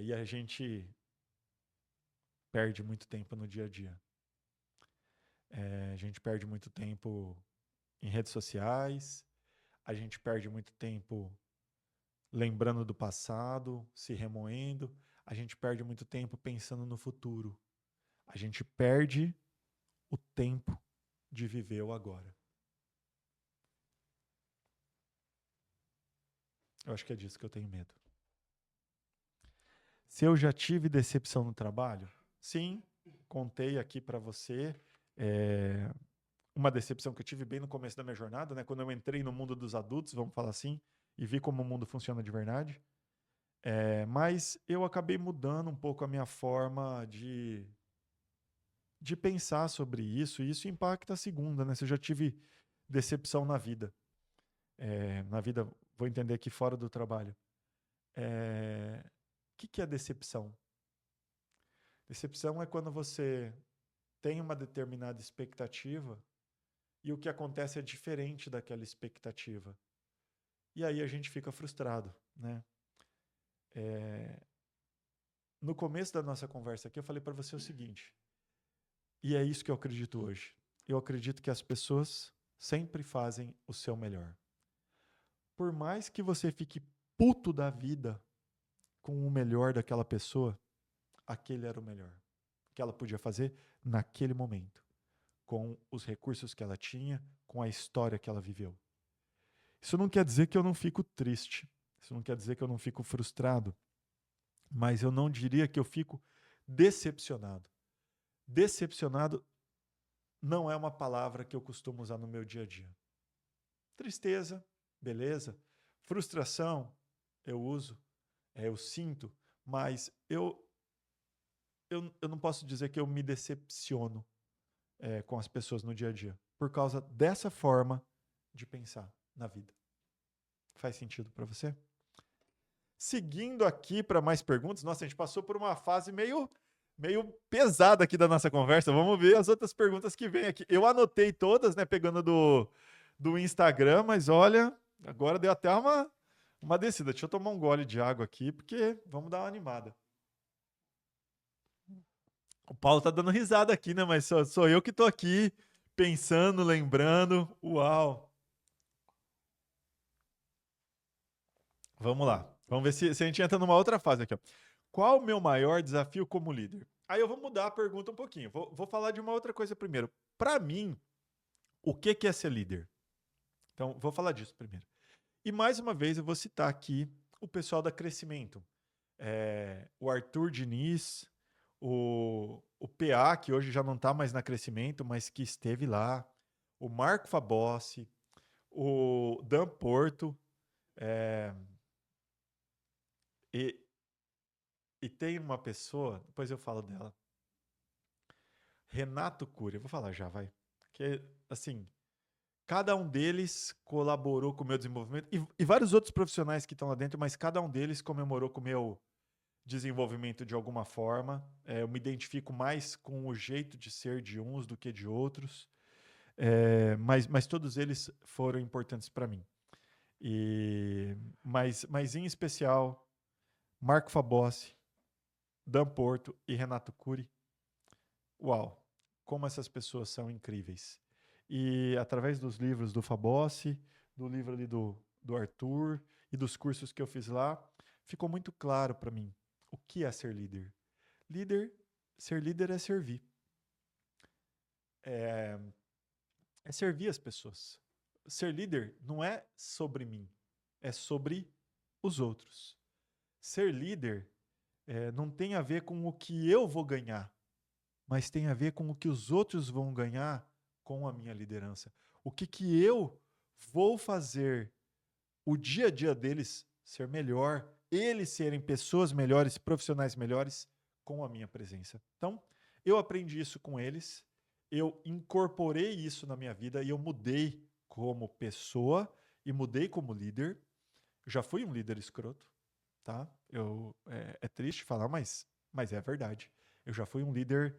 E a gente perde muito tempo no dia a dia. A gente perde muito tempo em redes sociais, a gente perde muito tempo lembrando do passado, se remoendo, a gente perde muito tempo pensando no futuro. A gente perde o tempo de viver o agora. Eu acho que é disso que eu tenho medo. Se eu já tive decepção no trabalho? Sim, contei aqui para você uma decepção que eu tive bem no começo da minha jornada, né? Quando eu entrei no mundo dos adultos, vamos falar assim, e vi como o mundo funciona de verdade. Mas eu acabei mudando um pouco a minha forma de pensar sobre isso, e isso impacta a segunda, né? Se eu já tive decepção na vida. Na vida, vou entender aqui fora do trabalho. O que é decepção? Decepção é quando você tem uma determinada expectativa e o que acontece é diferente daquela expectativa. E aí a gente fica frustrado, né? No começo da nossa conversa aqui, eu falei para você o seguinte, e é isso que eu acredito hoje. Eu acredito que as pessoas sempre fazem o seu melhor. Por mais que você fique puto da vida com o melhor daquela pessoa, aquele era o melhor que ela podia fazer naquele momento, com os recursos que ela tinha, com a história que ela viveu. Isso não quer dizer que eu não fico triste, isso não quer dizer que eu não fico frustrado, mas eu não diria que eu fico decepcionado. Decepcionado não é uma palavra que eu costumo usar no meu dia a dia. Tristeza, beleza. Frustração, eu uso, eu sinto, mas eu não posso dizer que eu me decepciono com as pessoas no dia a dia, por causa dessa forma de pensar na vida. Faz sentido para você? Seguindo aqui para mais perguntas, nossa, a gente passou por uma fase meio pesada aqui da nossa conversa. Vamos ver as outras perguntas que vem aqui. Eu anotei todas, né, pegando do Instagram, mas olha, agora deu até uma descida. Deixa eu tomar um gole de água aqui, porque vamos dar uma animada. O Paulo tá dando risada aqui, né? Mas sou eu que tô aqui pensando, lembrando. Uau! Vamos lá. Vamos ver se a gente entra numa outra fase aqui. Ó. Qual o meu maior desafio como líder? Aí eu vou mudar a pergunta um pouquinho. Vou falar de uma outra coisa primeiro. Para mim, o que é ser líder? Então, vou falar disso primeiro. E mais uma vez, eu vou citar aqui o pessoal da Crescimento. O Arthur Diniz, o PA, que hoje já não está mais na Crescimento, mas que esteve lá. O Marco Fabossi, o Dan Porto. E, e tem uma pessoa, depois eu falo dela, Renato Cury, eu vou falar já, vai. Que, assim, cada um deles colaborou com o meu desenvolvimento, e vários outros profissionais que estão lá dentro, mas cada um deles comemorou com o meu desenvolvimento de alguma forma. Eu me identifico mais com o jeito de ser de uns do que de outros, mas todos eles foram importantes para mim. Mas em especial, Marco Fabossi, Dan Porto e Renato Cury. Uau, como essas pessoas são incríveis. E através dos livros do Fabossi, do livro ali do Arthur e dos cursos que eu fiz lá, ficou muito claro para mim o que é ser líder. Ser líder é servir. É servir as pessoas. Ser líder não é sobre mim, é sobre os outros. Ser líder não tem a ver com o que eu vou ganhar, mas tem a ver com o que os outros vão ganhar com a minha liderança. O que eu vou fazer o dia a dia deles ser melhor, eles serem pessoas melhores, profissionais melhores com a minha presença. Então, eu aprendi isso com eles, eu incorporei isso na minha vida e eu mudei como pessoa e mudei como líder. Eu já fui um líder escroto, tá? É triste falar, mas é verdade. Eu já fui um líder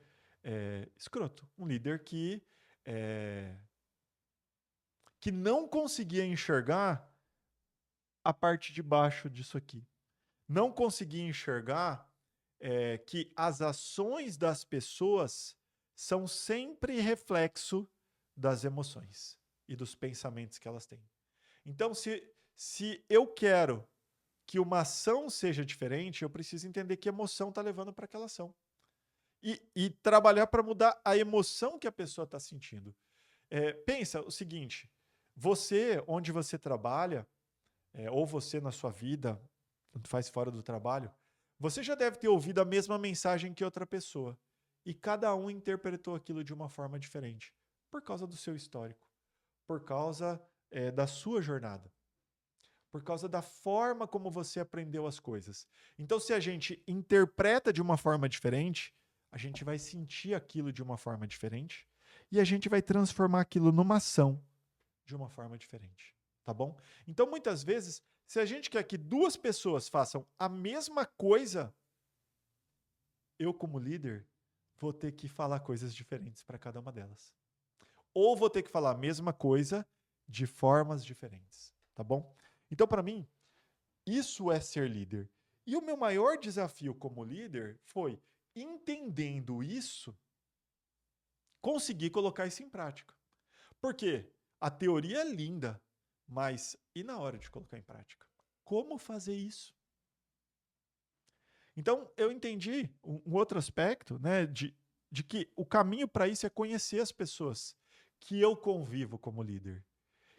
escroto, um líder que não conseguia enxergar a parte de baixo disso aqui. Não conseguia enxergar que as ações das pessoas são sempre reflexo das emoções e dos pensamentos que elas têm. Então, se eu quero que uma ação seja diferente, eu preciso entender que emoção está levando para aquela ação. E trabalhar para mudar a emoção que a pessoa está sentindo. Pensa o seguinte, você, onde você trabalha, ou você na sua vida, tanto faz fora do trabalho, você já deve ter ouvido a mesma mensagem que outra pessoa. E cada um interpretou aquilo de uma forma diferente, por causa do seu histórico, por causa da sua jornada, por causa da forma como você aprendeu as coisas. Então, se a gente interpreta de uma forma diferente, a gente vai sentir aquilo de uma forma diferente e a gente vai transformar aquilo numa ação de uma forma diferente, tá bom? Então, muitas vezes, se a gente quer que duas pessoas façam a mesma coisa, eu, como líder, vou ter que falar coisas diferentes para cada uma delas. Ou vou ter que falar a mesma coisa de formas diferentes, tá bom? Então, para mim, isso é ser líder. E o meu maior desafio como líder foi, entendendo isso, conseguir colocar isso em prática. Por quê? A teoria é linda, mas e na hora de colocar em prática? Como fazer isso? Então, eu entendi um outro aspecto, né, de que o caminho para isso é conhecer as pessoas que eu convivo como líder.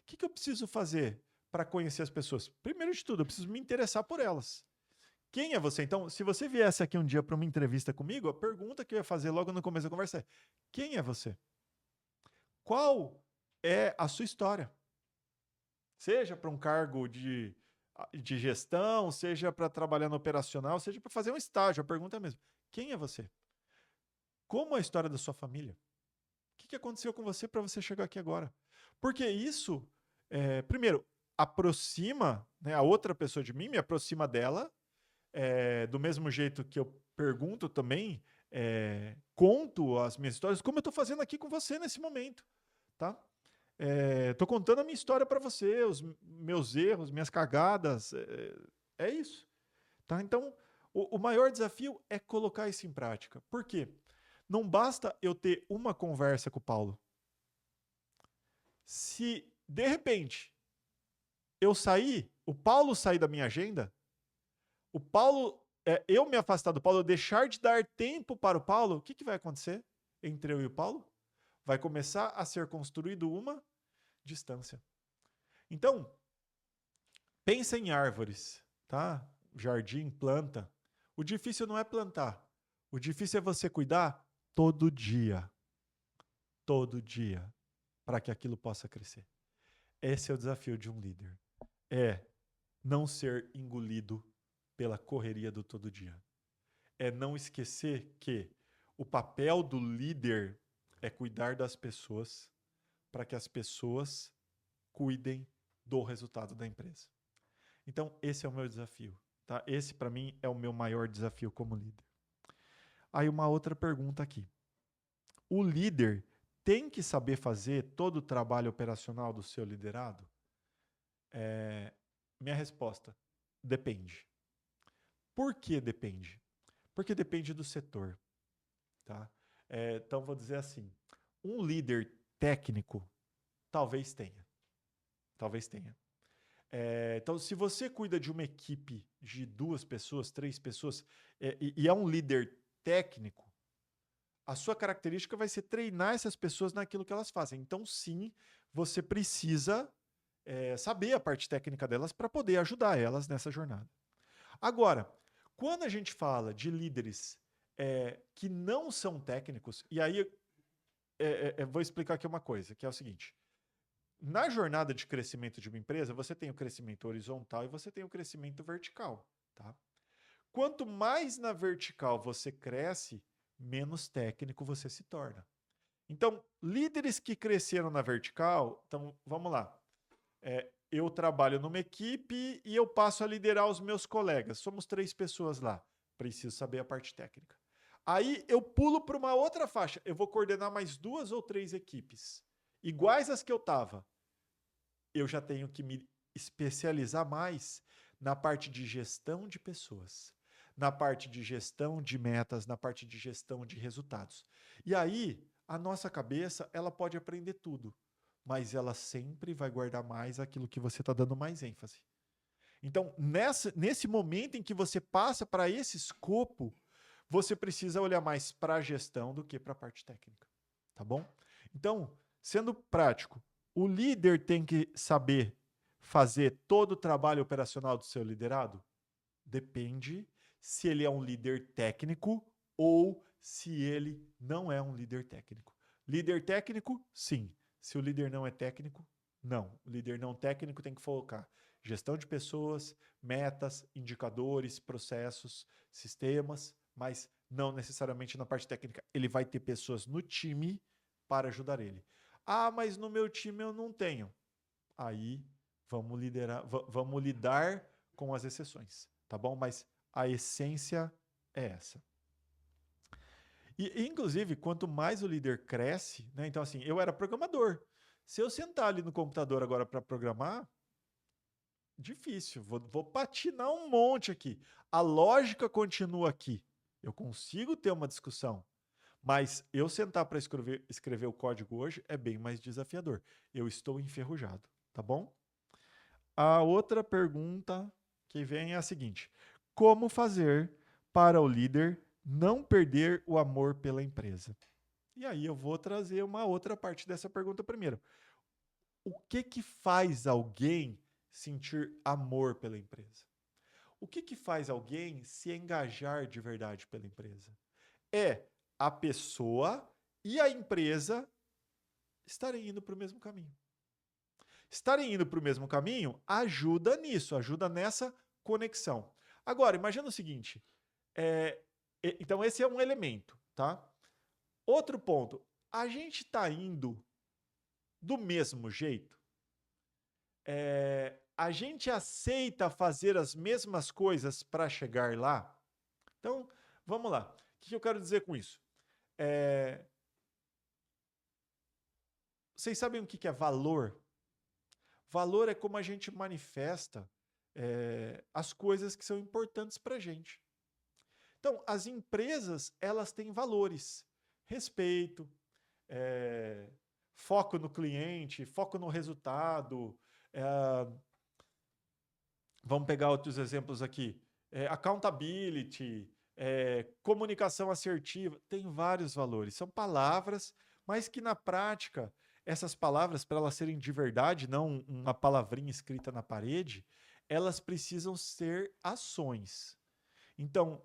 O que eu preciso fazer para conhecer as pessoas? Primeiro de tudo, eu preciso me interessar por elas. Quem é você? Então, se você viesse aqui um dia para uma entrevista comigo, a pergunta que eu ia fazer logo no começo da conversa é: quem é você? Qual é a sua história? Seja para um cargo de gestão, seja para trabalhar no operacional, seja para fazer um estágio. A pergunta é mesmo: quem é você? Como é a história da sua família? O que aconteceu com você para você chegar aqui agora? Porque isso, primeiro, aproxima, né, a outra pessoa de mim, me aproxima dela, do mesmo jeito que eu pergunto também, conto as minhas histórias, como eu estou fazendo aqui com você nesse momento, tá? Tô contando a minha história para você, os meus erros, minhas cagadas, é isso, tá? Então, o maior desafio é colocar isso em prática. Por quê? Não basta eu ter uma conversa com o Paulo. Se, de repente, o Paulo sair da minha agenda, o Paulo, eu me afastar do Paulo, eu deixar de dar tempo para o Paulo, o que vai acontecer entre eu e o Paulo? Vai começar a ser construído uma distância. Então, pensa em árvores, tá? Jardim, planta. O difícil não é plantar. O difícil é você cuidar todo dia. Todo dia. Para que aquilo possa crescer. Esse é o desafio de um líder. É não ser engolido pela correria do todo dia. É não esquecer que o papel do líder é cuidar das pessoas para que as pessoas cuidem do resultado da empresa. Então, esse é o meu desafio. Tá? Esse, para mim, é o meu maior desafio como líder. Aí, uma outra pergunta aqui. O líder tem que saber fazer todo o trabalho operacional do seu liderado? Minha resposta, depende. Por que depende? Porque depende do setor. Tá? Então, vou dizer assim, um líder técnico talvez tenha. Talvez tenha. Então, se você cuida de uma equipe de 2 pessoas, 3 pessoas, e é um líder técnico, a sua característica vai ser treinar essas pessoas naquilo que elas fazem. Então, sim, você precisa saber a parte técnica delas para poder ajudar elas nessa jornada. Agora, quando a gente fala de líderes que não são técnicos, e aí vou explicar aqui uma coisa, que é o seguinte. na jornada de crescimento de uma empresa, você tem o crescimento horizontal e você tem o crescimento vertical, tá? Quanto mais na vertical você cresce, menos técnico você se torna. Então, líderes que cresceram na vertical, então vamos lá. Eu trabalho numa equipe e eu passo a liderar os meus colegas. Somos 3 pessoas lá. Preciso saber a parte técnica. Aí eu pulo para uma outra faixa. Eu vou coordenar mais 2 ou 3 equipes, iguais às que eu estava. Eu já tenho que me especializar mais na parte de gestão de pessoas, na parte de gestão de metas, na parte de gestão de resultados. E aí, a nossa cabeça, ela pode aprender tudo, mas ela sempre vai guardar mais aquilo que você está dando mais ênfase. Então, nesse momento em que você passa para esse escopo, você precisa olhar mais para a gestão do que para a parte técnica, tá bom? Então, sendo prático, o líder tem que saber fazer todo o trabalho operacional do seu liderado? Depende se ele é um líder técnico ou se ele não é um líder técnico. Líder técnico, sim. Se o líder não é técnico, não. O líder não técnico tem que focar gestão de pessoas, metas, indicadores, processos, sistemas, mas não necessariamente na parte técnica. Ele vai ter pessoas no time para ajudar ele. Ah, mas no meu time eu não tenho. Aí vamos lidar com as exceções, tá bom? Mas a essência é essa. E inclusive, quanto mais o líder cresce, né? Então, assim, eu era programador. Se eu sentar ali no computador agora para programar, difícil. Vou patinar um monte aqui. A lógica continua aqui. Eu consigo ter uma discussão. Mas eu sentar para escrever o código hoje é bem mais desafiador. Eu estou enferrujado, tá bom? A outra pergunta que vem é a seguinte: como fazer para o líder não perder o amor pela empresa? E aí eu vou trazer uma outra parte dessa pergunta primeiro. O que faz alguém sentir amor pela empresa? O que faz alguém se engajar de verdade pela empresa? É a pessoa e a empresa estarem indo para o mesmo caminho. Estarem indo para o mesmo caminho ajuda nisso, ajuda nessa conexão. Agora, imagina o seguinte: então esse é um elemento, tá? Outro ponto, a gente está indo do mesmo jeito? A gente aceita fazer as mesmas coisas para chegar lá? Então, vamos lá. O que eu quero dizer com isso? Vocês sabem o que é valor? Valor é como a gente manifesta as coisas que são importantes para a gente. Então, as empresas, elas têm valores. Respeito, foco no cliente, foco no resultado. Vamos pegar outros exemplos aqui. Accountability, comunicação assertiva. Tem vários valores. São palavras, mas que na prática, essas palavras, para elas serem de verdade, não uma palavrinha escrita na parede, elas precisam ser ações. Então,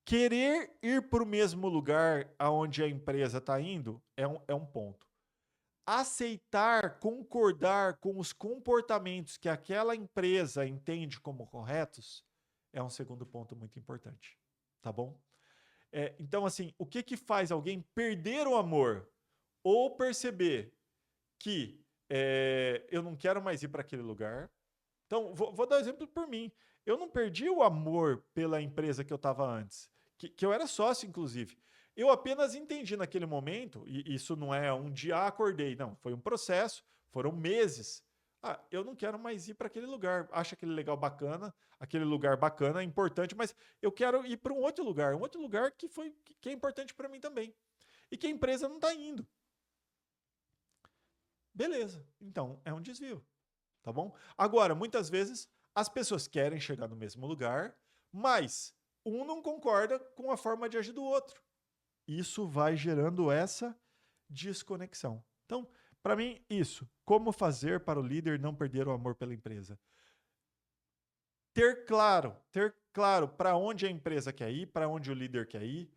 querer ir para o mesmo lugar aonde a empresa está indo é um ponto. Aceitar, concordar com os comportamentos que aquela empresa entende como corretos é um segundo ponto muito importante, tá bom? Então, assim, o que faz alguém perder o amor ou perceber que eu não quero mais ir para aquele lugar? Então, vou dar um exemplo por mim. Eu não perdi o amor pela empresa que eu estava antes, que eu era sócio, inclusive. Eu apenas entendi naquele momento, e isso não é um dia acordei, não, foi um processo, foram meses. Eu não quero mais ir para aquele lugar. Acho aquele lugar bacana, importante, mas eu quero ir para um outro lugar que é importante para mim também. E que a empresa não está indo. Beleza, então é um desvio. Tá bom? Agora, muitas vezes, as pessoas querem chegar no mesmo lugar, mas um não concorda com a forma de agir do outro. Isso vai gerando essa desconexão. Então, para mim, isso. Como fazer para o líder não perder o amor pela empresa? Ter claro para onde a empresa quer ir, para onde o líder quer ir,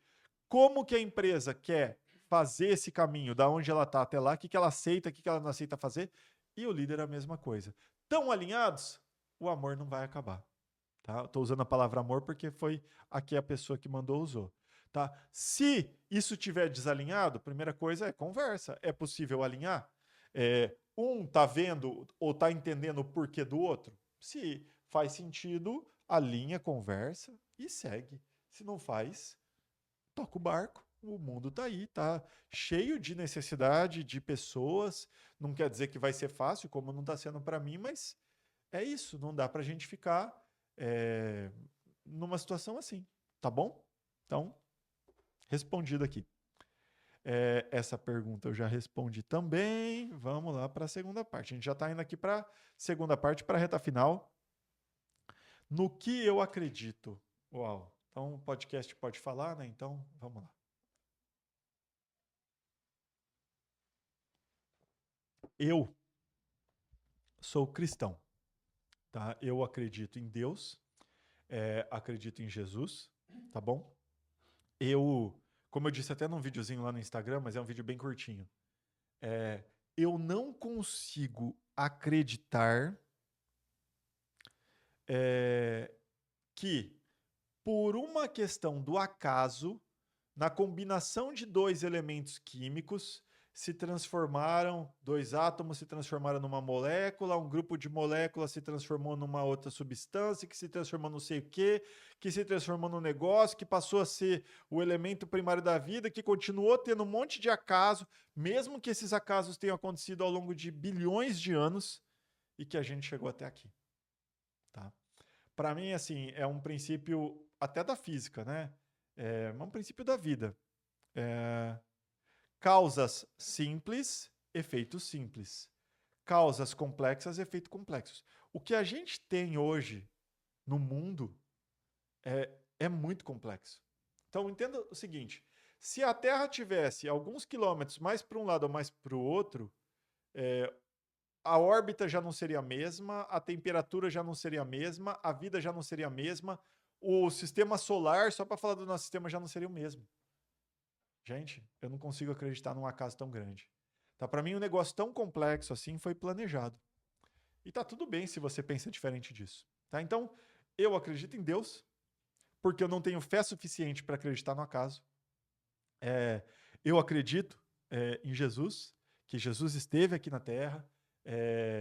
como que a empresa quer fazer esse caminho, da onde ela está até lá, o que ela aceita, o que ela não aceita fazer, e o líder a mesma coisa. Tão alinhados, o amor não vai acabar. Tá? Estou usando a palavra amor porque foi aqui a pessoa que mandou usou. Tá? Se isso estiver desalinhado, primeira coisa é conversa. É possível alinhar? Um está vendo ou está entendendo o porquê do outro? Se faz sentido, alinha, conversa e segue. Se não faz, toca o barco. O mundo está aí, tá cheio de necessidade de pessoas. Não quer dizer que vai ser fácil, como não está sendo para mim, mas é isso. Não dá para a gente ficar numa situação assim, tá bom? Então, respondido aqui. Essa pergunta eu já respondi também. Vamos lá para a segunda parte. A gente já está indo aqui para a segunda parte, para a reta final. No que eu acredito. Uau. Então, o podcast pode falar, né? Então, vamos lá. Eu sou cristão, tá? Eu acredito em Deus, acredito em Jesus, tá bom? Como eu disse até num videozinho lá no Instagram, mas é um vídeo bem curtinho. Eu não consigo acreditar que, por uma questão do acaso, na combinação de dois elementos químicos, dois átomos se transformaram numa molécula, um grupo de moléculas se transformou numa outra substância, que se transformou não sei o quê, que se transformou num negócio, que passou a ser o elemento primário da vida, que continuou tendo um monte de acaso, mesmo que esses acasos tenham acontecido ao longo de bilhões de anos, e que a gente chegou até aqui. Tá? Para mim, assim, é um princípio até da física, né? É um princípio da vida. Causas simples, efeitos simples. Causas complexas, efeitos complexos. O que a gente tem hoje no mundo é muito complexo. Então, entenda o seguinte: se a Terra tivesse alguns quilômetros mais para um lado ou mais para o outro, a órbita já não seria a mesma, a temperatura já não seria a mesma, a vida já não seria a mesma, o sistema solar, só para falar do nosso sistema, já não seria o mesmo. Gente, eu não consigo acreditar num acaso tão grande. Tá? Para mim, um negócio tão complexo assim foi planejado. E tá tudo bem se você pensa diferente disso. Tá? Então, eu acredito em Deus, porque eu não tenho fé suficiente para acreditar no acaso. Eu acredito em Jesus, que Jesus esteve aqui na Terra,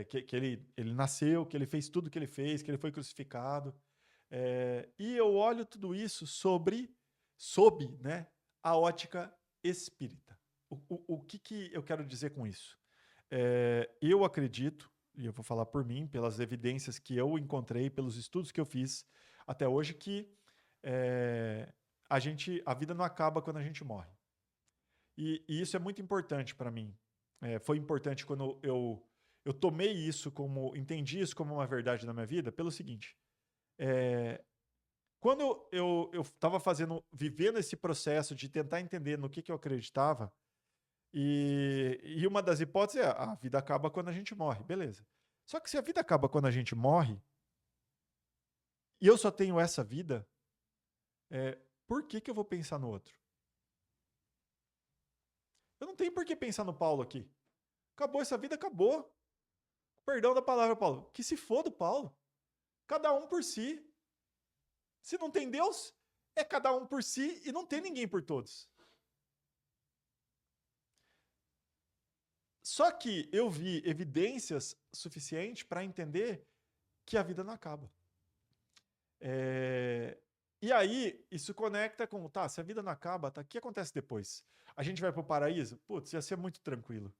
que ele nasceu, que ele fez tudo o que ele fez, que ele foi crucificado. E eu olho tudo isso sob, né, a ótica espírita. O que eu quero dizer com isso? Eu acredito, e eu vou falar por mim, pelas evidências que eu encontrei, pelos estudos que eu fiz até hoje, que a vida não acaba quando a gente morre. E isso é muito importante para mim. Foi importante quando eu tomei isso entendi isso como uma verdade na minha vida, pelo seguinte. Quando eu estava vivendo esse processo de tentar entender no que eu acreditava, e uma das hipóteses é a vida acaba quando a gente morre, beleza. Só que se a vida acaba quando a gente morre, e eu só tenho essa vida, por que eu vou pensar no outro? Eu não tenho por que pensar no Paulo aqui. Acabou essa vida, acabou. Perdão da palavra, Paulo. Que se foda o Paulo. Cada um por si. Se não tem Deus, é cada um por si e não tem ninguém por todos. Só que eu vi evidências suficientes para entender que a vida não acaba. E aí, isso conecta com, tá, se a vida não acaba, tá, o que acontece depois? A gente vai para o paraíso? Putz, ia ser muito tranquilo.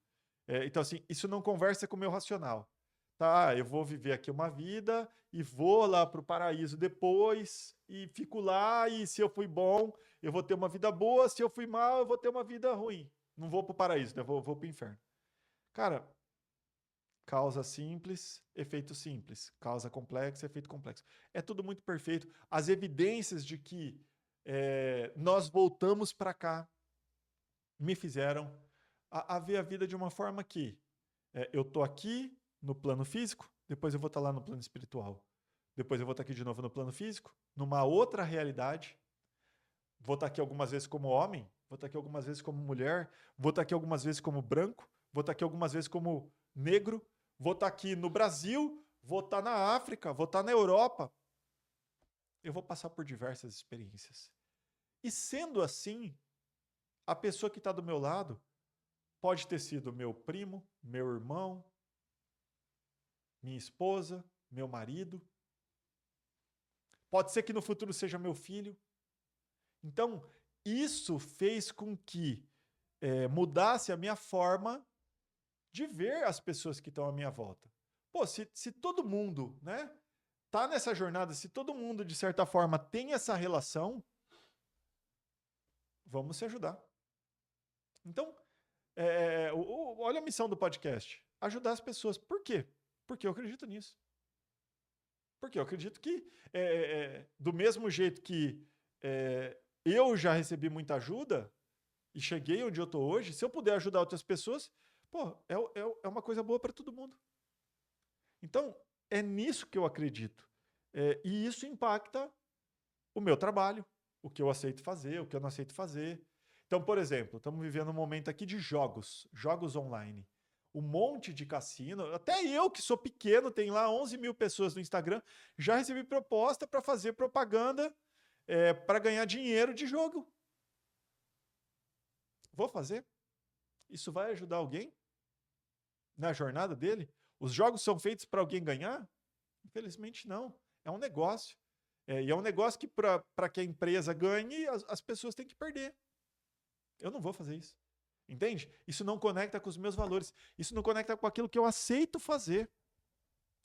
Então, assim, isso não conversa com o meu racional. Tá, eu vou viver aqui uma vida e vou lá para o paraíso depois e fico lá e se eu fui bom, eu vou ter uma vida boa, se eu fui mal, eu vou ter uma vida ruim. Não vou para o paraíso, né? Vou para o inferno. Cara, causa simples, efeito simples. Causa complexa, efeito complexo. É tudo muito perfeito. As evidências de que nós voltamos para cá me fizeram a ver a vida de uma forma que eu tô aqui no plano físico, depois eu vou estar lá no plano espiritual. Depois eu vou estar aqui de novo no plano físico, numa outra realidade. Vou estar aqui algumas vezes como homem, vou estar aqui algumas vezes como mulher, vou estar aqui algumas vezes como branco, vou estar aqui algumas vezes como negro, vou estar aqui no Brasil, vou estar na África, vou estar na Europa. Eu vou passar por diversas experiências. E sendo assim, a pessoa que está do meu lado pode ter sido meu primo, meu irmão, minha esposa, meu marido. Pode ser que no futuro seja meu filho. Então, isso fez com que mudasse a minha forma de ver as pessoas que estão à minha volta. Pô, se todo mundo, né, tá nessa jornada, se todo mundo, de certa forma, tem essa relação, vamos se ajudar. Então, olha a missão do podcast. Ajudar as pessoas. Por quê? Porque eu acredito nisso. Porque eu acredito que, do mesmo jeito que eu já recebi muita ajuda e cheguei onde eu estou hoje, se eu puder ajudar outras pessoas, pô, é uma coisa boa para todo mundo. Então, é nisso que eu acredito. E isso impacta o meu trabalho, o que eu aceito fazer, o que eu não aceito fazer. Então, por exemplo, estamos vivendo um momento aqui de jogos online. Um monte de cassino, até eu que sou pequeno, tem lá 11 mil pessoas no Instagram, já recebi proposta para fazer propaganda para ganhar dinheiro de jogo. Vou fazer? Isso vai ajudar alguém na jornada dele? Os jogos são feitos para alguém ganhar? Infelizmente não. É um negócio. E é um negócio que para que a empresa ganhe, as pessoas têm que perder. Eu não vou fazer isso. Entende? Isso não conecta com os meus valores. Isso não conecta com aquilo que eu aceito fazer.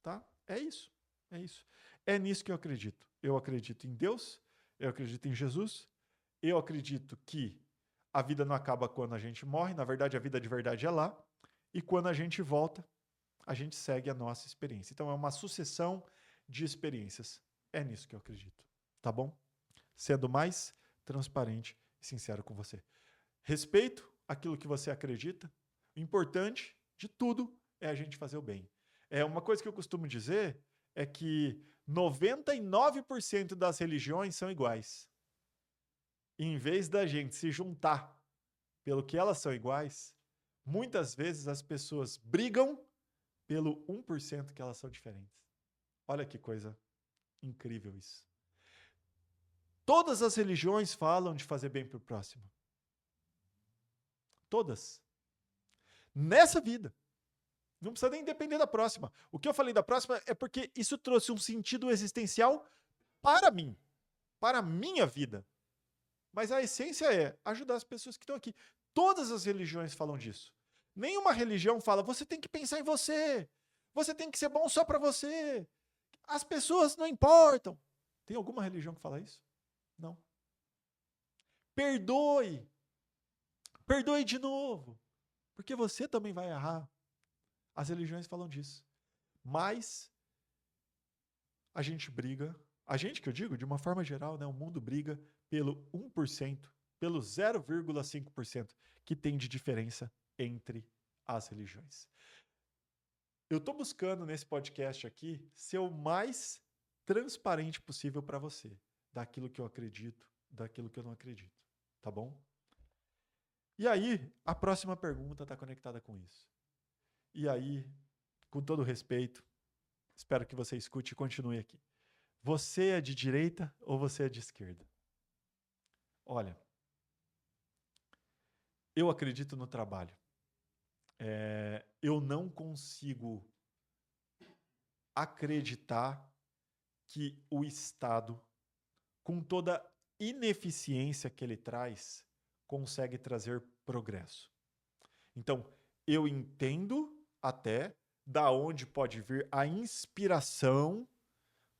Tá? É isso. É isso. É nisso que eu acredito. Eu acredito em Deus, eu acredito em Jesus, eu acredito que a vida não acaba quando a gente morre, na verdade a vida de verdade é lá, e quando a gente volta, a gente segue a nossa experiência. Então é uma sucessão de experiências. É nisso que eu acredito. Tá bom? Sendo mais transparente e sincero com você. Respeito aquilo que você acredita. O importante de tudo é a gente fazer o bem. Uma coisa que eu costumo dizer é que 99% das religiões são iguais. E em vez da gente se juntar pelo que elas são iguais, muitas vezes as pessoas brigam pelo 1% que elas são diferentes. Olha que coisa incrível isso. Todas as religiões falam de fazer bem para o próximo. Todas. Nessa vida. Não precisa nem depender da próxima. O que eu falei da próxima é porque isso trouxe um sentido existencial para mim, para a minha vida. Mas a essência é ajudar as pessoas que estão aqui. Todas as religiões falam disso. Nenhuma religião fala, você tem que pensar em você. Você tem que ser bom só para você. As pessoas não importam. Tem alguma religião que fala isso? Não. Perdoe. Perdoe de novo. Porque você também vai errar. As religiões falam disso. Mas a gente briga, a gente que eu digo, de uma forma geral, né, o mundo briga pelo 1%, pelo 0,5% que tem de diferença entre as religiões. Eu estou buscando nesse podcast aqui ser o mais transparente possível para você, daquilo que eu acredito, daquilo que eu não acredito, tá bom? E aí, a próxima pergunta está conectada com isso. E aí, com todo respeito, espero que você escute e continue aqui. Você é de direita ou você é de esquerda? Olha, eu acredito no trabalho. Eu não consigo acreditar que o Estado, com toda a ineficiência que ele traz, consegue trazer progresso. Então, eu entendo até da onde pode vir a inspiração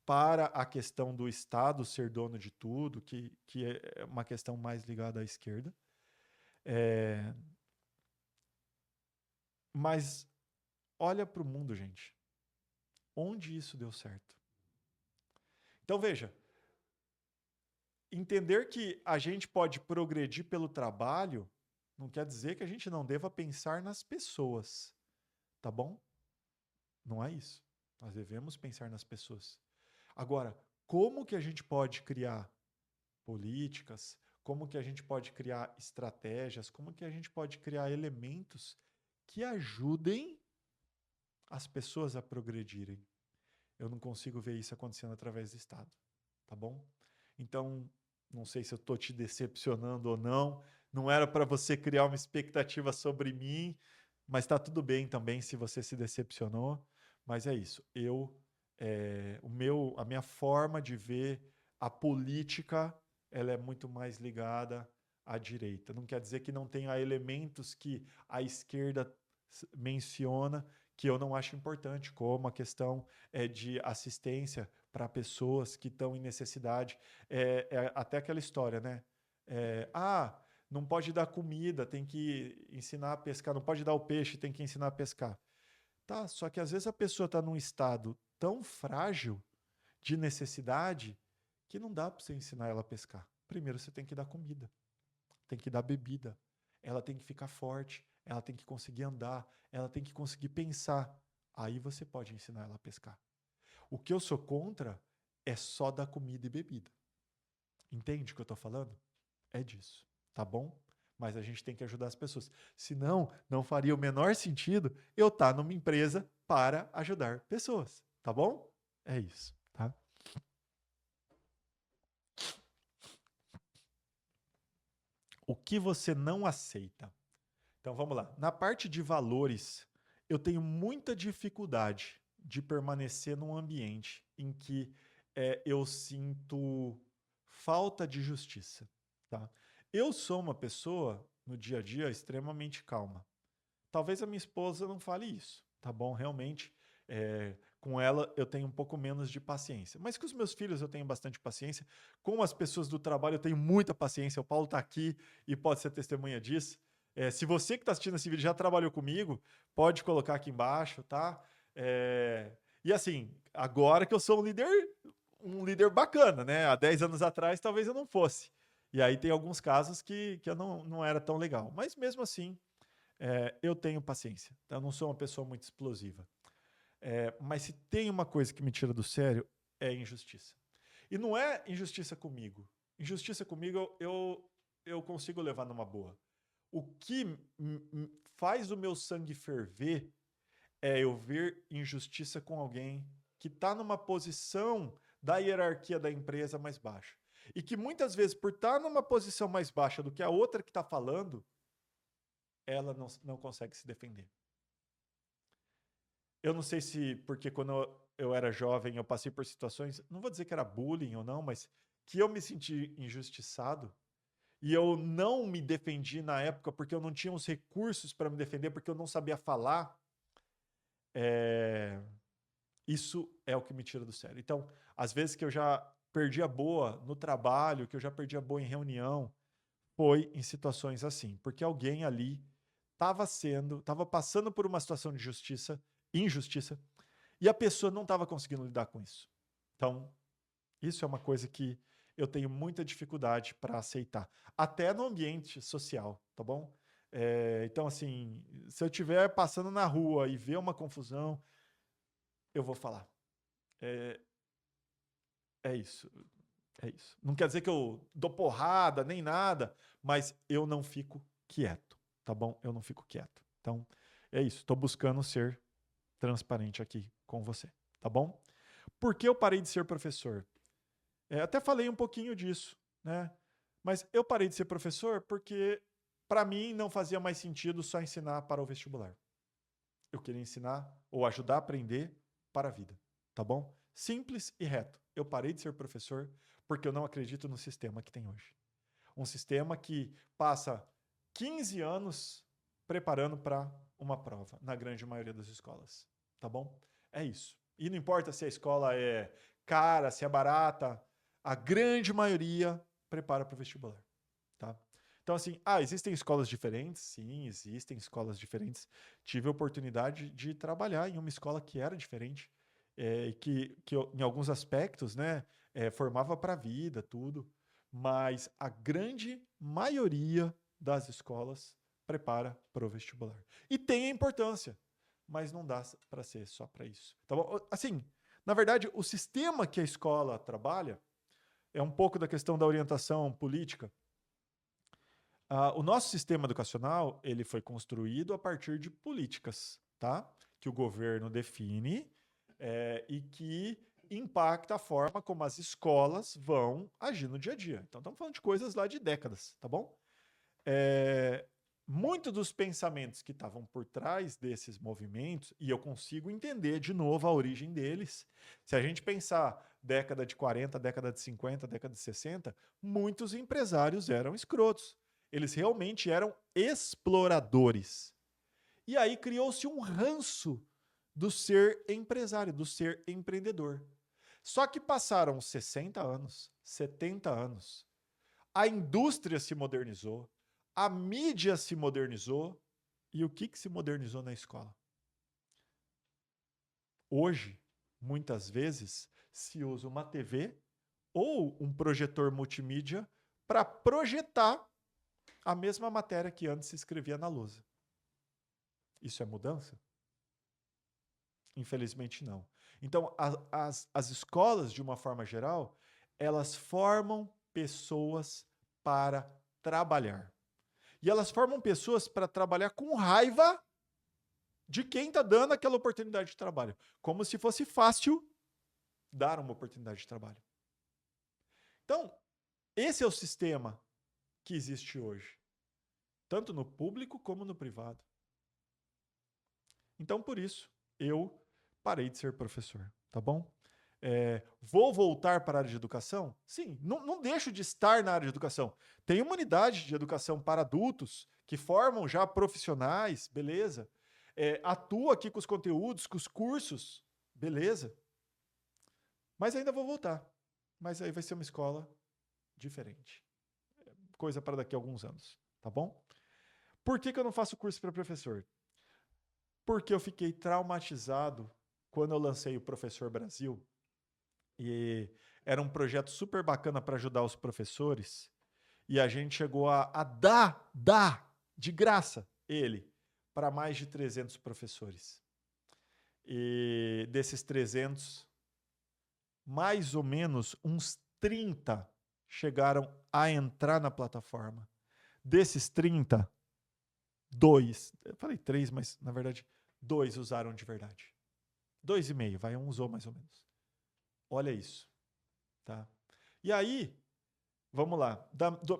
para a questão do Estado ser dono de tudo, que é uma questão mais ligada à esquerda. Mas olha para o mundo, gente. Onde isso deu certo? Então, veja, entender que a gente pode progredir pelo trabalho não quer dizer que a gente não deva pensar nas pessoas, tá bom? Não é isso. Nós devemos pensar nas pessoas. Agora, como que a gente pode criar políticas? como que a gente pode criar estratégias, como que a gente pode criar elementos que ajudem as pessoas a progredirem. Eu não consigo ver isso acontecendo através do Estado, tá bom? Então, não sei se eu estou te decepcionando ou não, não era para você criar uma expectativa sobre mim, mas está tudo bem também se você se decepcionou, mas é isso. A minha forma de ver a política, ela é muito mais ligada à direita. Não quer dizer que não tenha elementos que a esquerda menciona que eu não acho importante, como a questão de assistência para pessoas que estão em necessidade. Até aquela história, né? Não pode dar comida, tem que ensinar a pescar. Não pode dar o peixe, tem que ensinar a pescar. Tá, só que às vezes a pessoa está num estado tão frágil de necessidade que não dá para você ensinar ela a pescar. Primeiro você tem que dar comida, tem que dar bebida, ela tem que ficar forte, ela tem que conseguir andar, ela tem que conseguir pensar. Aí você pode ensinar ela a pescar. O que eu sou contra é só dar comida e bebida. Entende o que eu estou falando? É disso, tá bom? Mas a gente tem que ajudar as pessoas. Senão, não faria o menor sentido eu estar numa empresa para ajudar pessoas, tá bom? É isso, tá? O que você não aceita? Então vamos lá. Na parte de valores, eu tenho muita dificuldade de permanecer num ambiente em que eu sinto falta de justiça, tá? Eu sou uma pessoa, no dia a dia, extremamente calma. Talvez a minha esposa não fale isso, tá bom? Realmente, com ela eu tenho um pouco menos de paciência. Mas com os meus filhos eu tenho bastante paciência. Com as pessoas do trabalho eu tenho muita paciência. O Paulo está aqui e pode ser testemunha disso. Se você que está assistindo esse vídeo já trabalhou comigo, pode colocar aqui embaixo, tá? E assim, agora que eu sou um líder bacana, né? Há 10 anos atrás talvez eu não fosse. E aí tem alguns casos que eu não era tão legal. Mas mesmo assim, eu tenho paciência. Eu não sou uma pessoa muito explosiva. Mas se tem uma coisa que me tira do sério, é injustiça. E não é injustiça comigo. Injustiça comigo eu consigo levar numa boa. O que faz o meu sangue ferver é eu ver injustiça com alguém que está numa posição da hierarquia da empresa mais baixa. E que muitas vezes, por estar numa posição mais baixa do que a outra que está falando, ela não consegue se defender. Eu não sei se, porque quando eu era jovem, eu passei por situações, não vou dizer que era bullying ou não, mas que eu me senti injustiçado e eu não me defendi na época porque eu não tinha os recursos para me defender, porque eu não sabia falar. Isso é o que me tira do sério. Então, às vezes que eu já perdi a boa no trabalho, que eu já perdi a boa em reunião, foi em situações assim, porque alguém ali estava passando por uma situação de injustiça, e a pessoa não estava conseguindo lidar com isso. Então, isso é uma coisa que eu tenho muita dificuldade para aceitar, até no ambiente social, tá bom? Então, assim, se eu estiver passando na rua e ver uma confusão, eu vou falar. É isso. É isso. Não quer dizer que eu dou porrada nem nada, mas eu não fico quieto, tá bom? Eu não fico quieto. Então, é isso. Estou buscando ser transparente aqui com você, tá bom? Por que eu parei de ser professor? Até falei um pouquinho disso, né? Mas eu parei de ser professor porque, para mim, não fazia mais sentido só ensinar para o vestibular. Eu queria ensinar ou ajudar a aprender para a vida, tá bom? Simples e reto. Eu parei de ser professor porque eu não acredito no sistema que tem hoje. Um sistema que passa 15 anos preparando para uma prova, na grande maioria das escolas, tá bom? É isso. E não importa se a escola é cara, se é barata, a grande maioria prepara para o vestibular, tá? Então, assim, existem escolas diferentes? Sim, existem escolas diferentes. Tive a oportunidade de trabalhar em uma escola que era diferente, que em alguns aspectos, né, formava para a vida, tudo, mas a grande maioria das escolas prepara para o vestibular. E tem a importância, mas não dá para ser só para isso. Tá bom? Assim, na verdade, o sistema que a escola trabalha é um pouco da questão da orientação política. O nosso sistema educacional ele foi construído a partir de políticas, tá? Que o governo define e que impacta a forma como as escolas vão agir no dia a dia. Então, estamos falando de coisas lá de décadas, tá bom? Muitos dos pensamentos que estavam por trás desses movimentos, e eu consigo entender de novo a origem deles. Se a gente pensar década de 40, década de 50, década de 60, muitos empresários eram escrotos. Eles realmente eram exploradores. E aí criou-se um ranço do ser empresário, do ser empreendedor. Só que passaram 60 anos, 70 anos, a indústria se modernizou, a mídia se modernizou, e o que se modernizou na escola? Hoje, muitas vezes, se usa uma TV ou um projetor multimídia para projetar a mesma matéria que antes se escrevia na lousa. Isso é mudança? Infelizmente não. Então, as escolas, de uma forma geral, elas formam pessoas para trabalhar. E elas formam pessoas para trabalhar com raiva de quem está dando aquela oportunidade de trabalho. Como se fosse fácil dar uma oportunidade de trabalho. Então, esse é o sistema que existe hoje. Tanto no público como no privado. Então, por isso, eu parei de ser professor, tá bom? Vou voltar para a área de educação? Sim, não deixo de estar na área de educação. Tem uma unidade de educação para adultos que formam já profissionais, beleza. Atuo aqui com os conteúdos, com os cursos, beleza. Mas ainda vou voltar. Mas aí vai ser uma escola diferente. Coisa para daqui a alguns anos, tá bom? Por que eu não faço curso para professor? Porque eu fiquei traumatizado quando eu lancei o Professor Brasil. E era um projeto super bacana para ajudar os professores. E a gente chegou a dar de graça ele para mais de 300 professores. E desses 300, mais ou menos uns 30 chegaram a entrar na plataforma. Desses 30, 2, eu falei 3, mas na verdade 2 usaram de verdade. 2,5, vai, um usou mais ou menos. Olha isso, tá? E aí, vamos lá,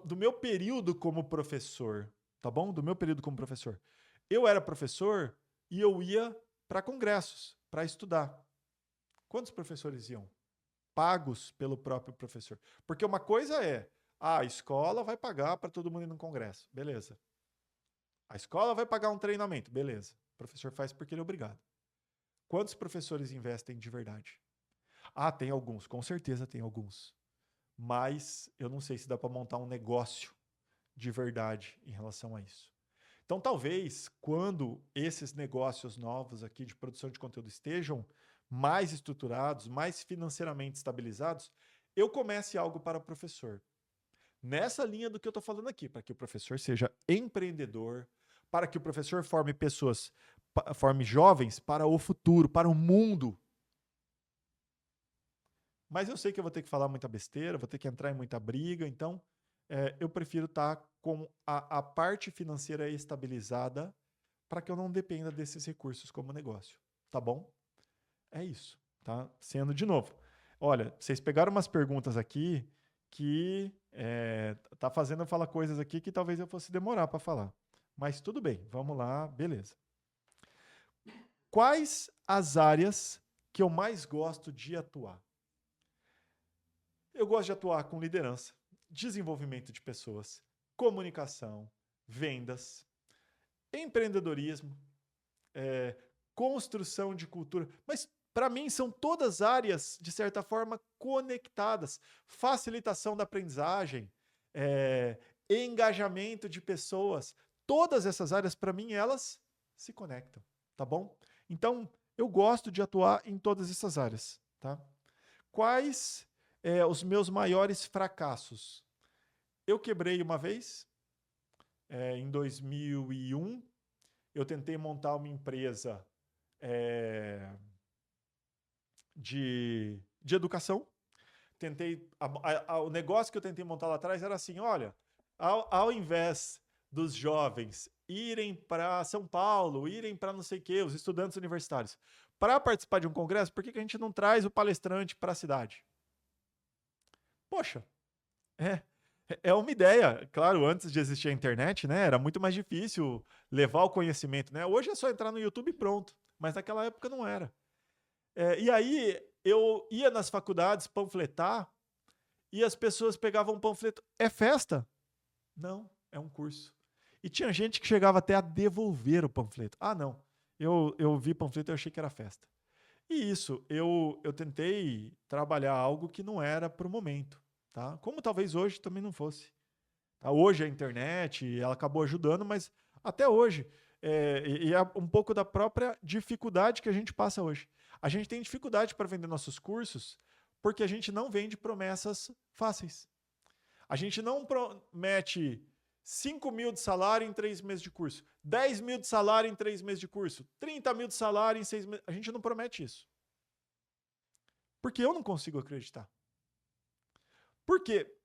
do meu período como professor, tá bom? Do meu período como professor. Eu era professor e eu ia para congressos, para estudar. Quantos professores iam? Pagos pelo próprio professor. Porque uma coisa é, a escola vai pagar para todo mundo ir num congresso, beleza. A escola vai pagar um treinamento, beleza. O professor faz porque ele é obrigado. Quantos professores investem de verdade? Tem alguns, com certeza tem alguns. Mas eu não sei se dá para montar um negócio de verdade em relação a isso. Então, talvez, quando esses negócios novos aqui de produção de conteúdo estejam mais estruturados, mais financeiramente estabilizados, eu comece algo para o professor. Nessa linha do que eu estou falando aqui, para que o professor seja empreendedor, para que o professor forme pessoas, forme jovens para o futuro, para o mundo. Mas eu sei que eu vou ter que falar muita besteira, vou ter que entrar em muita briga, então eu prefiro estar com a parte financeira estabilizada para que eu não dependa desses recursos como negócio. Tá bom? É isso. Tá? Sendo de novo. Olha, vocês pegaram umas perguntas aqui que tá fazendo eu falar coisas aqui que talvez eu fosse demorar para falar. Mas tudo bem, vamos lá, beleza. Quais as áreas que eu mais gosto de atuar? Eu gosto de atuar com liderança, desenvolvimento de pessoas, comunicação, vendas, empreendedorismo, construção de cultura. Mas, para mim, são todas áreas, de certa forma, conectadas. Facilitação da aprendizagem, engajamento de pessoas. Todas essas áreas, para mim, elas se conectam, tá bom? Então, eu gosto de atuar em todas essas áreas, tá? Quais os meus maiores fracassos? Eu quebrei uma vez, em 2001, eu tentei montar uma empresa de educação. O negócio que eu tentei montar lá atrás era assim, olha, Ao invés dos jovens irem para São Paulo, irem para não sei o quê, os estudantes universitários, para participar de um congresso, por que a gente não traz o palestrante para a cidade? Poxa, é, é uma ideia. Claro, antes de existir a internet, né, era muito mais difícil levar o conhecimento, né? Hoje é só entrar no YouTube e pronto, mas naquela época não era. E aí eu ia nas faculdades panfletar e as pessoas pegavam um panfleto. É festa? Não, é um curso. E tinha gente que chegava até a devolver o panfleto. Ah, não. Eu vi panfleto e achei que era festa. E isso, eu tentei trabalhar algo que não era para o momento. Tá? Como talvez hoje também não fosse. Tá? Hoje a internet, ela acabou ajudando, mas até hoje. E é um pouco da própria dificuldade que a gente passa hoje. A gente tem dificuldade para vender nossos cursos porque a gente não vende promessas fáceis. A gente não promete 5 mil de salário em 3 meses de curso, 10 mil de salário em 3 meses de curso, 30 mil de salário em 6 meses. A gente não promete isso. Porque eu não consigo acreditar. Por quê?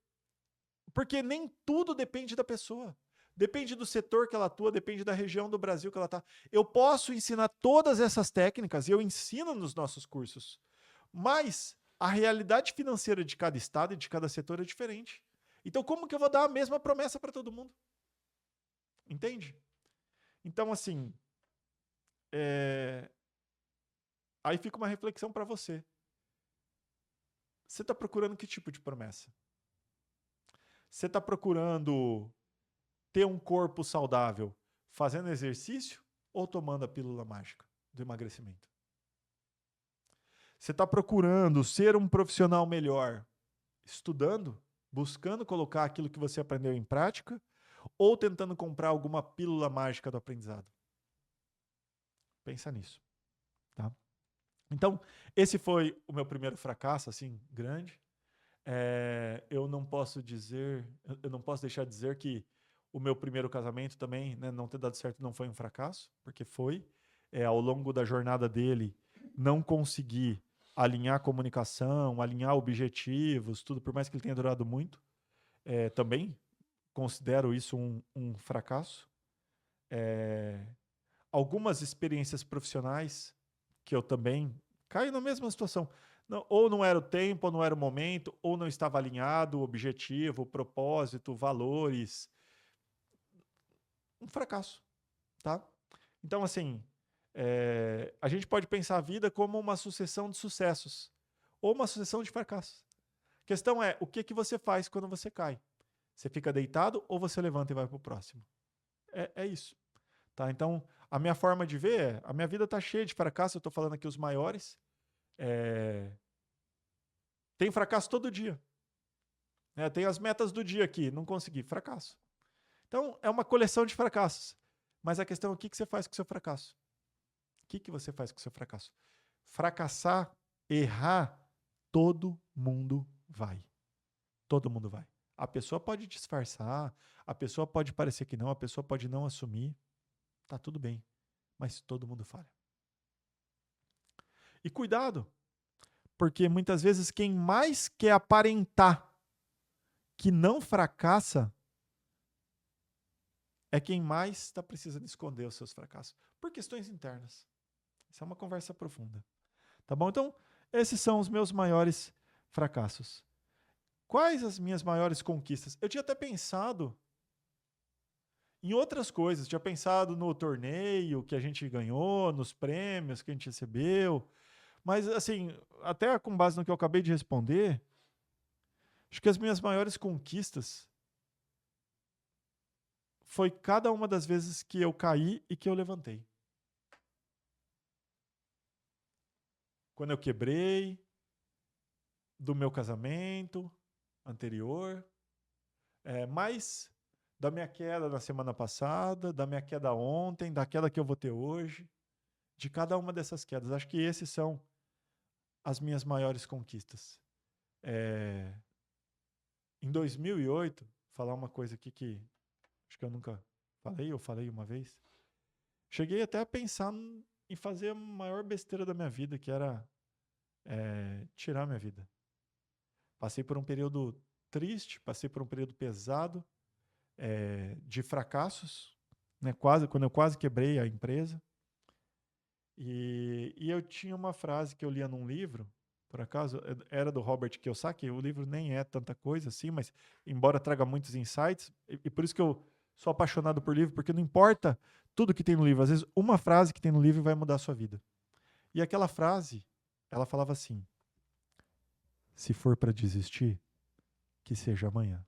Porque nem tudo depende da pessoa. Depende do setor que ela atua, depende da região do Brasil que ela está. Eu posso ensinar todas essas técnicas e eu ensino nos nossos cursos. Mas a realidade financeira de cada estado e de cada setor é diferente. Então, como que eu vou dar a mesma promessa para todo mundo? Entende? Então, assim, aí fica uma reflexão para você. Você está procurando que tipo de promessa? Você está procurando ter um corpo saudável fazendo exercício ou tomando a pílula mágica do emagrecimento? Você está procurando ser um profissional melhor estudando, buscando colocar aquilo que você aprendeu em prática ou tentando comprar alguma pílula mágica do aprendizado? Pensa nisso, tá? Então, esse foi o meu primeiro fracasso, assim, grande. Eu não posso deixar de dizer que o meu primeiro casamento também, né, não ter dado certo não foi um fracasso, porque foi. Ao longo da jornada dele, não consegui alinhar a comunicação, alinhar objetivos, tudo, por mais que ele tenha durado muito. Também considero isso um fracasso. Algumas experiências profissionais que eu também caio na mesma situação. Não, ou não era o tempo, ou não era o momento, ou não estava alinhado o objetivo, o propósito, valores. Um fracasso, tá? Então, assim, a gente pode pensar a vida como uma sucessão de sucessos ou uma sucessão de fracassos. A questão é, o que, que você faz quando você cai? Você fica deitado ou você levanta e vai para o próximo? É isso. Tá? Então, a minha forma de ver a minha vida está cheia de fracassos, eu estou falando aqui os maiores. Tem fracasso todo dia. Tem as metas do dia aqui, não consegui, fracasso. Então, é uma coleção de fracassos. Mas a questão é o que você faz com o seu fracasso? O que você faz com o seu fracasso? Fracassar, errar, todo mundo vai. Todo mundo vai. A pessoa pode disfarçar, a pessoa pode parecer que não, a pessoa pode não assumir. Tá tudo bem. Mas todo mundo falha. E cuidado, porque muitas vezes quem mais quer aparentar que não fracassa é quem mais está precisando esconder os seus fracassos por questões internas. Isso é uma conversa profunda. Tá bom? Então, esses são os meus maiores fracassos. Quais as minhas maiores conquistas? Eu tinha até pensado em outras coisas. Tinha pensado no torneio que a gente ganhou, nos prêmios que a gente recebeu. Mas, assim, até com base no que eu acabei de responder, acho que as minhas maiores conquistas foi cada uma das vezes que eu caí e que eu levantei. Quando eu quebrei, do meu casamento anterior, mais da minha queda na semana passada, da minha queda ontem, da queda que eu vou ter hoje, de cada uma dessas quedas. Acho que esses são as minhas maiores conquistas. Em 2008, falar uma coisa aqui que acho que eu nunca falei, ou falei uma vez, cheguei até a pensar em fazer a maior besteira da minha vida, que era tirar minha vida. Passei por um período triste, passei por um período pesado, de fracassos, né? Quando eu quase quebrei a empresa. E eu tinha uma frase que eu lia num livro, por acaso, era do Robert Kiyosaki. O livro nem é tanta coisa assim, mas embora traga muitos insights, e por isso que eu sou apaixonado por livro, porque não importa tudo que tem no livro, às vezes uma frase que tem no livro vai mudar a sua vida. E aquela frase, ela falava assim: se for para desistir, que seja amanhã.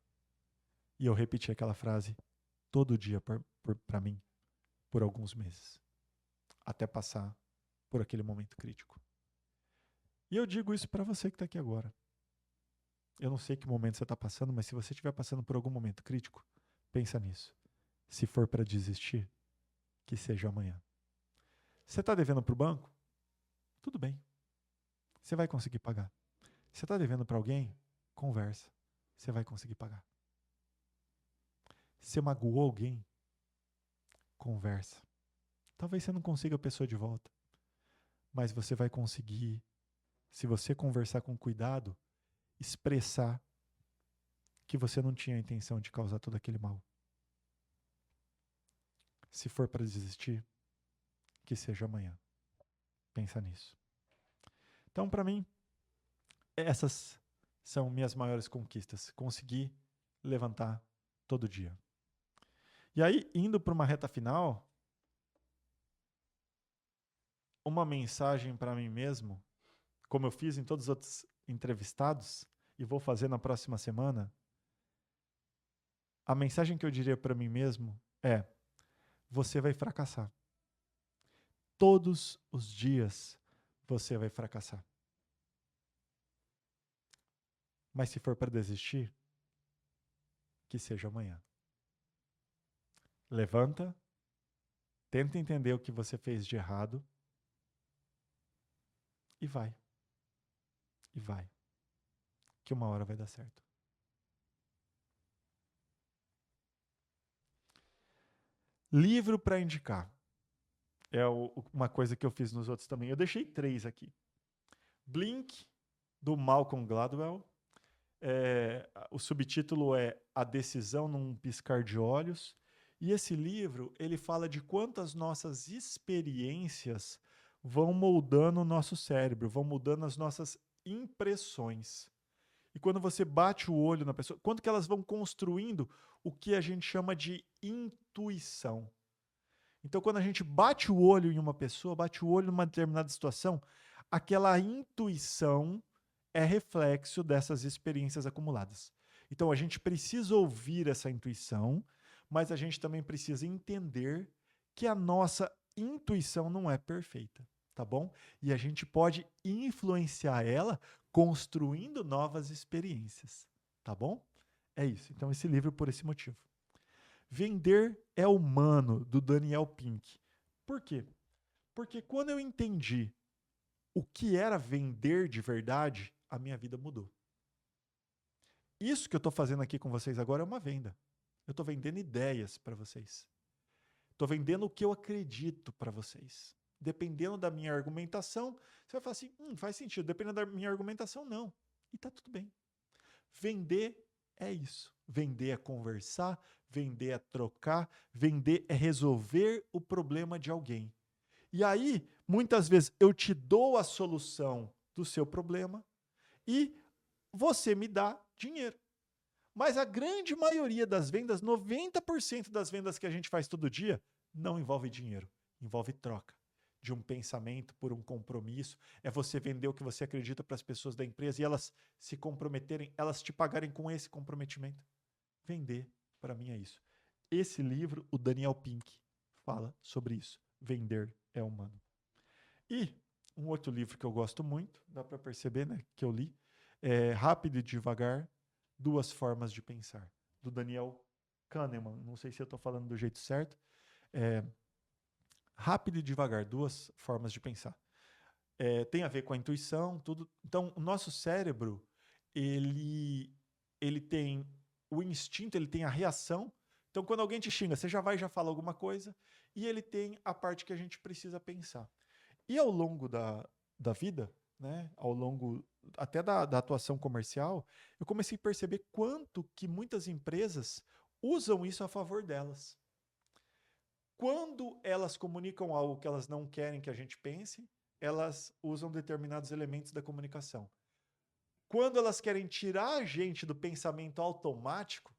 E eu repeti aquela frase todo dia para mim, por alguns meses, até passar por aquele momento crítico. E eu digo isso para você que está aqui agora. Eu não sei que momento você está passando, mas se você estiver passando por algum momento crítico, pensa nisso. Se for para desistir, que seja amanhã. Você está devendo para o banco? Tudo bem. Você vai conseguir pagar. Você está devendo para alguém? Conversa. Você vai conseguir pagar. Você magoou alguém? Conversa. Talvez você não consiga a pessoa de volta, mas você vai conseguir, se você conversar com cuidado, expressar que você não tinha a intenção de causar todo aquele mal. Se for para desistir, que seja amanhã. Pensa nisso. Então, para mim, essas são minhas maiores conquistas. Conseguir levantar todo dia. E aí, indo para uma reta final, uma mensagem para mim mesmo, como eu fiz em todos os outros entrevistados, e vou fazer na próxima semana, a mensagem que eu diria para mim mesmo é: você vai fracassar. Todos os dias você vai fracassar. Mas se for para desistir, que seja amanhã. Levanta, tenta entender o que você fez de errado e vai. E vai. Que uma hora vai dar certo. Livro para indicar. É uma coisa que eu fiz nos outros também. Eu deixei 3 aqui. Blink, do Malcolm Gladwell. O subtítulo é A Decisão num Piscar de Olhos. E esse livro, ele fala de quantas nossas experiências vão moldando o nosso cérebro, vão mudando as nossas impressões. E quando você bate o olho na pessoa, quanto que elas vão construindo o que a gente chama de intuição. Então, quando a gente bate o olho em uma pessoa, bate o olho numa determinada situação, aquela intuição é reflexo dessas experiências acumuladas. Então, a gente precisa ouvir essa intuição, mas a gente também precisa entender que a nossa intuição não é perfeita, tá bom? E a gente pode influenciar ela construindo novas experiências, tá bom? É isso. Então, esse livro por esse motivo. Vender é Humano, do Daniel Pink. Por quê? Porque quando eu entendi o que era vender de verdade, a minha vida mudou. Isso que eu estou fazendo aqui com vocês agora é uma venda. Eu estou vendendo ideias para vocês. Estou vendendo o que eu acredito para vocês. Dependendo da minha argumentação, você vai falar assim, faz sentido. Dependendo da minha argumentação, não. E tá tudo bem. Vender é isso. Vender é conversar, vender é trocar, vender é resolver o problema de alguém. E aí, muitas vezes, eu te dou a solução do seu problema e você me dá dinheiro. Mas a grande maioria das vendas, 90% das vendas que a gente faz todo dia, não envolve dinheiro, envolve troca de um pensamento por um compromisso. É você vender o que você acredita para as pessoas da empresa e elas se comprometerem, elas te pagarem com esse comprometimento. Vender, para mim, é isso. Esse livro, o Daniel Pink, fala sobre isso. Vender é humano. E um outro livro que eu gosto muito, dá para perceber, né, que eu li, é Rápido e Devagar, Duas Formas de Pensar, do Daniel Kahneman. Não sei se eu estou falando do jeito certo. Rápido e Devagar, Duas Formas de Pensar. Tem a ver com a intuição, tudo. Então, o nosso cérebro, ele tem o instinto, ele tem a reação. Então, quando alguém te xinga, você já fala alguma coisa, e ele tem a parte que a gente precisa pensar. E ao longo da vida, né, ao longo até da atuação comercial, eu comecei a perceber quanto que muitas empresas usam isso a favor delas. Quando elas comunicam algo que elas não querem que a gente pense, elas usam determinados elementos da comunicação. Quando elas querem tirar a gente do pensamento automático,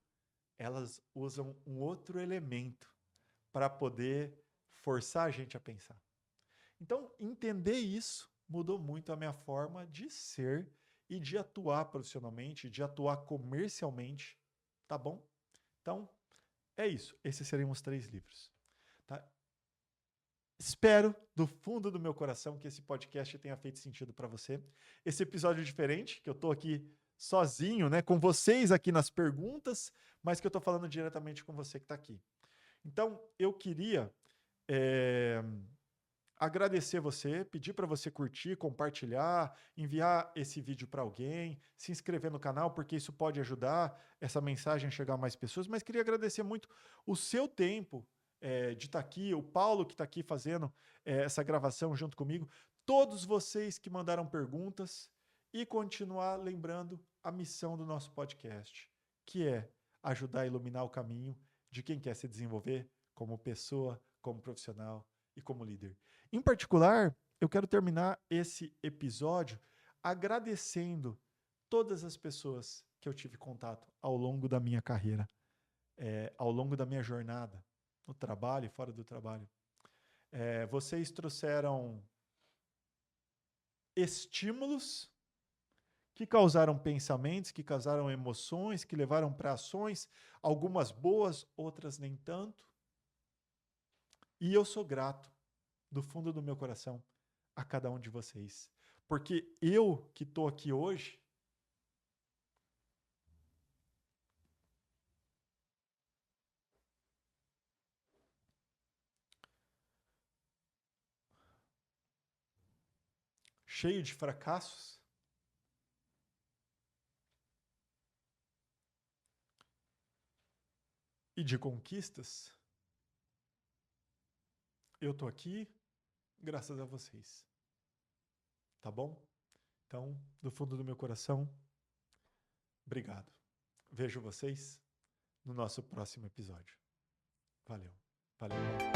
elas usam um outro elemento para poder forçar a gente a pensar. Então, entender isso mudou muito a minha forma de ser e de atuar profissionalmente, de atuar comercialmente, tá bom? Então, é isso. Esses seriam os 3 livros. Tá? Espero, do fundo do meu coração, que esse podcast tenha feito sentido para você. Esse episódio é diferente, que eu estou aqui sozinho, né, com vocês aqui nas perguntas, mas que eu estou falando diretamente com você que está aqui. Então, eu queria agradecer você, pedir para você curtir, compartilhar, enviar esse vídeo para alguém, se inscrever no canal, porque isso pode ajudar essa mensagem a chegar a mais pessoas. Mas queria agradecer muito o seu tempo de estar aqui, o Paulo que está aqui fazendo essa gravação junto comigo, todos vocês que mandaram perguntas e continuar lembrando a missão do nosso podcast, que é ajudar a iluminar o caminho de quem quer se desenvolver como pessoa, como profissional e como líder. Em particular, eu quero terminar esse episódio agradecendo todas as pessoas que eu tive contato ao longo da minha carreira, ao longo da minha jornada, no trabalho e fora do trabalho. Vocês trouxeram estímulos que causaram pensamentos, que causaram emoções, que levaram para ações, algumas boas, outras nem tanto. E eu sou grato, do fundo do meu coração, a cada um de vocês. Porque eu que estou aqui hoje, cheio de fracassos, e de conquistas, eu estou aqui graças a vocês. Tá bom? Então, do fundo do meu coração, obrigado. Vejo vocês no nosso próximo episódio. Valeu. Valeu.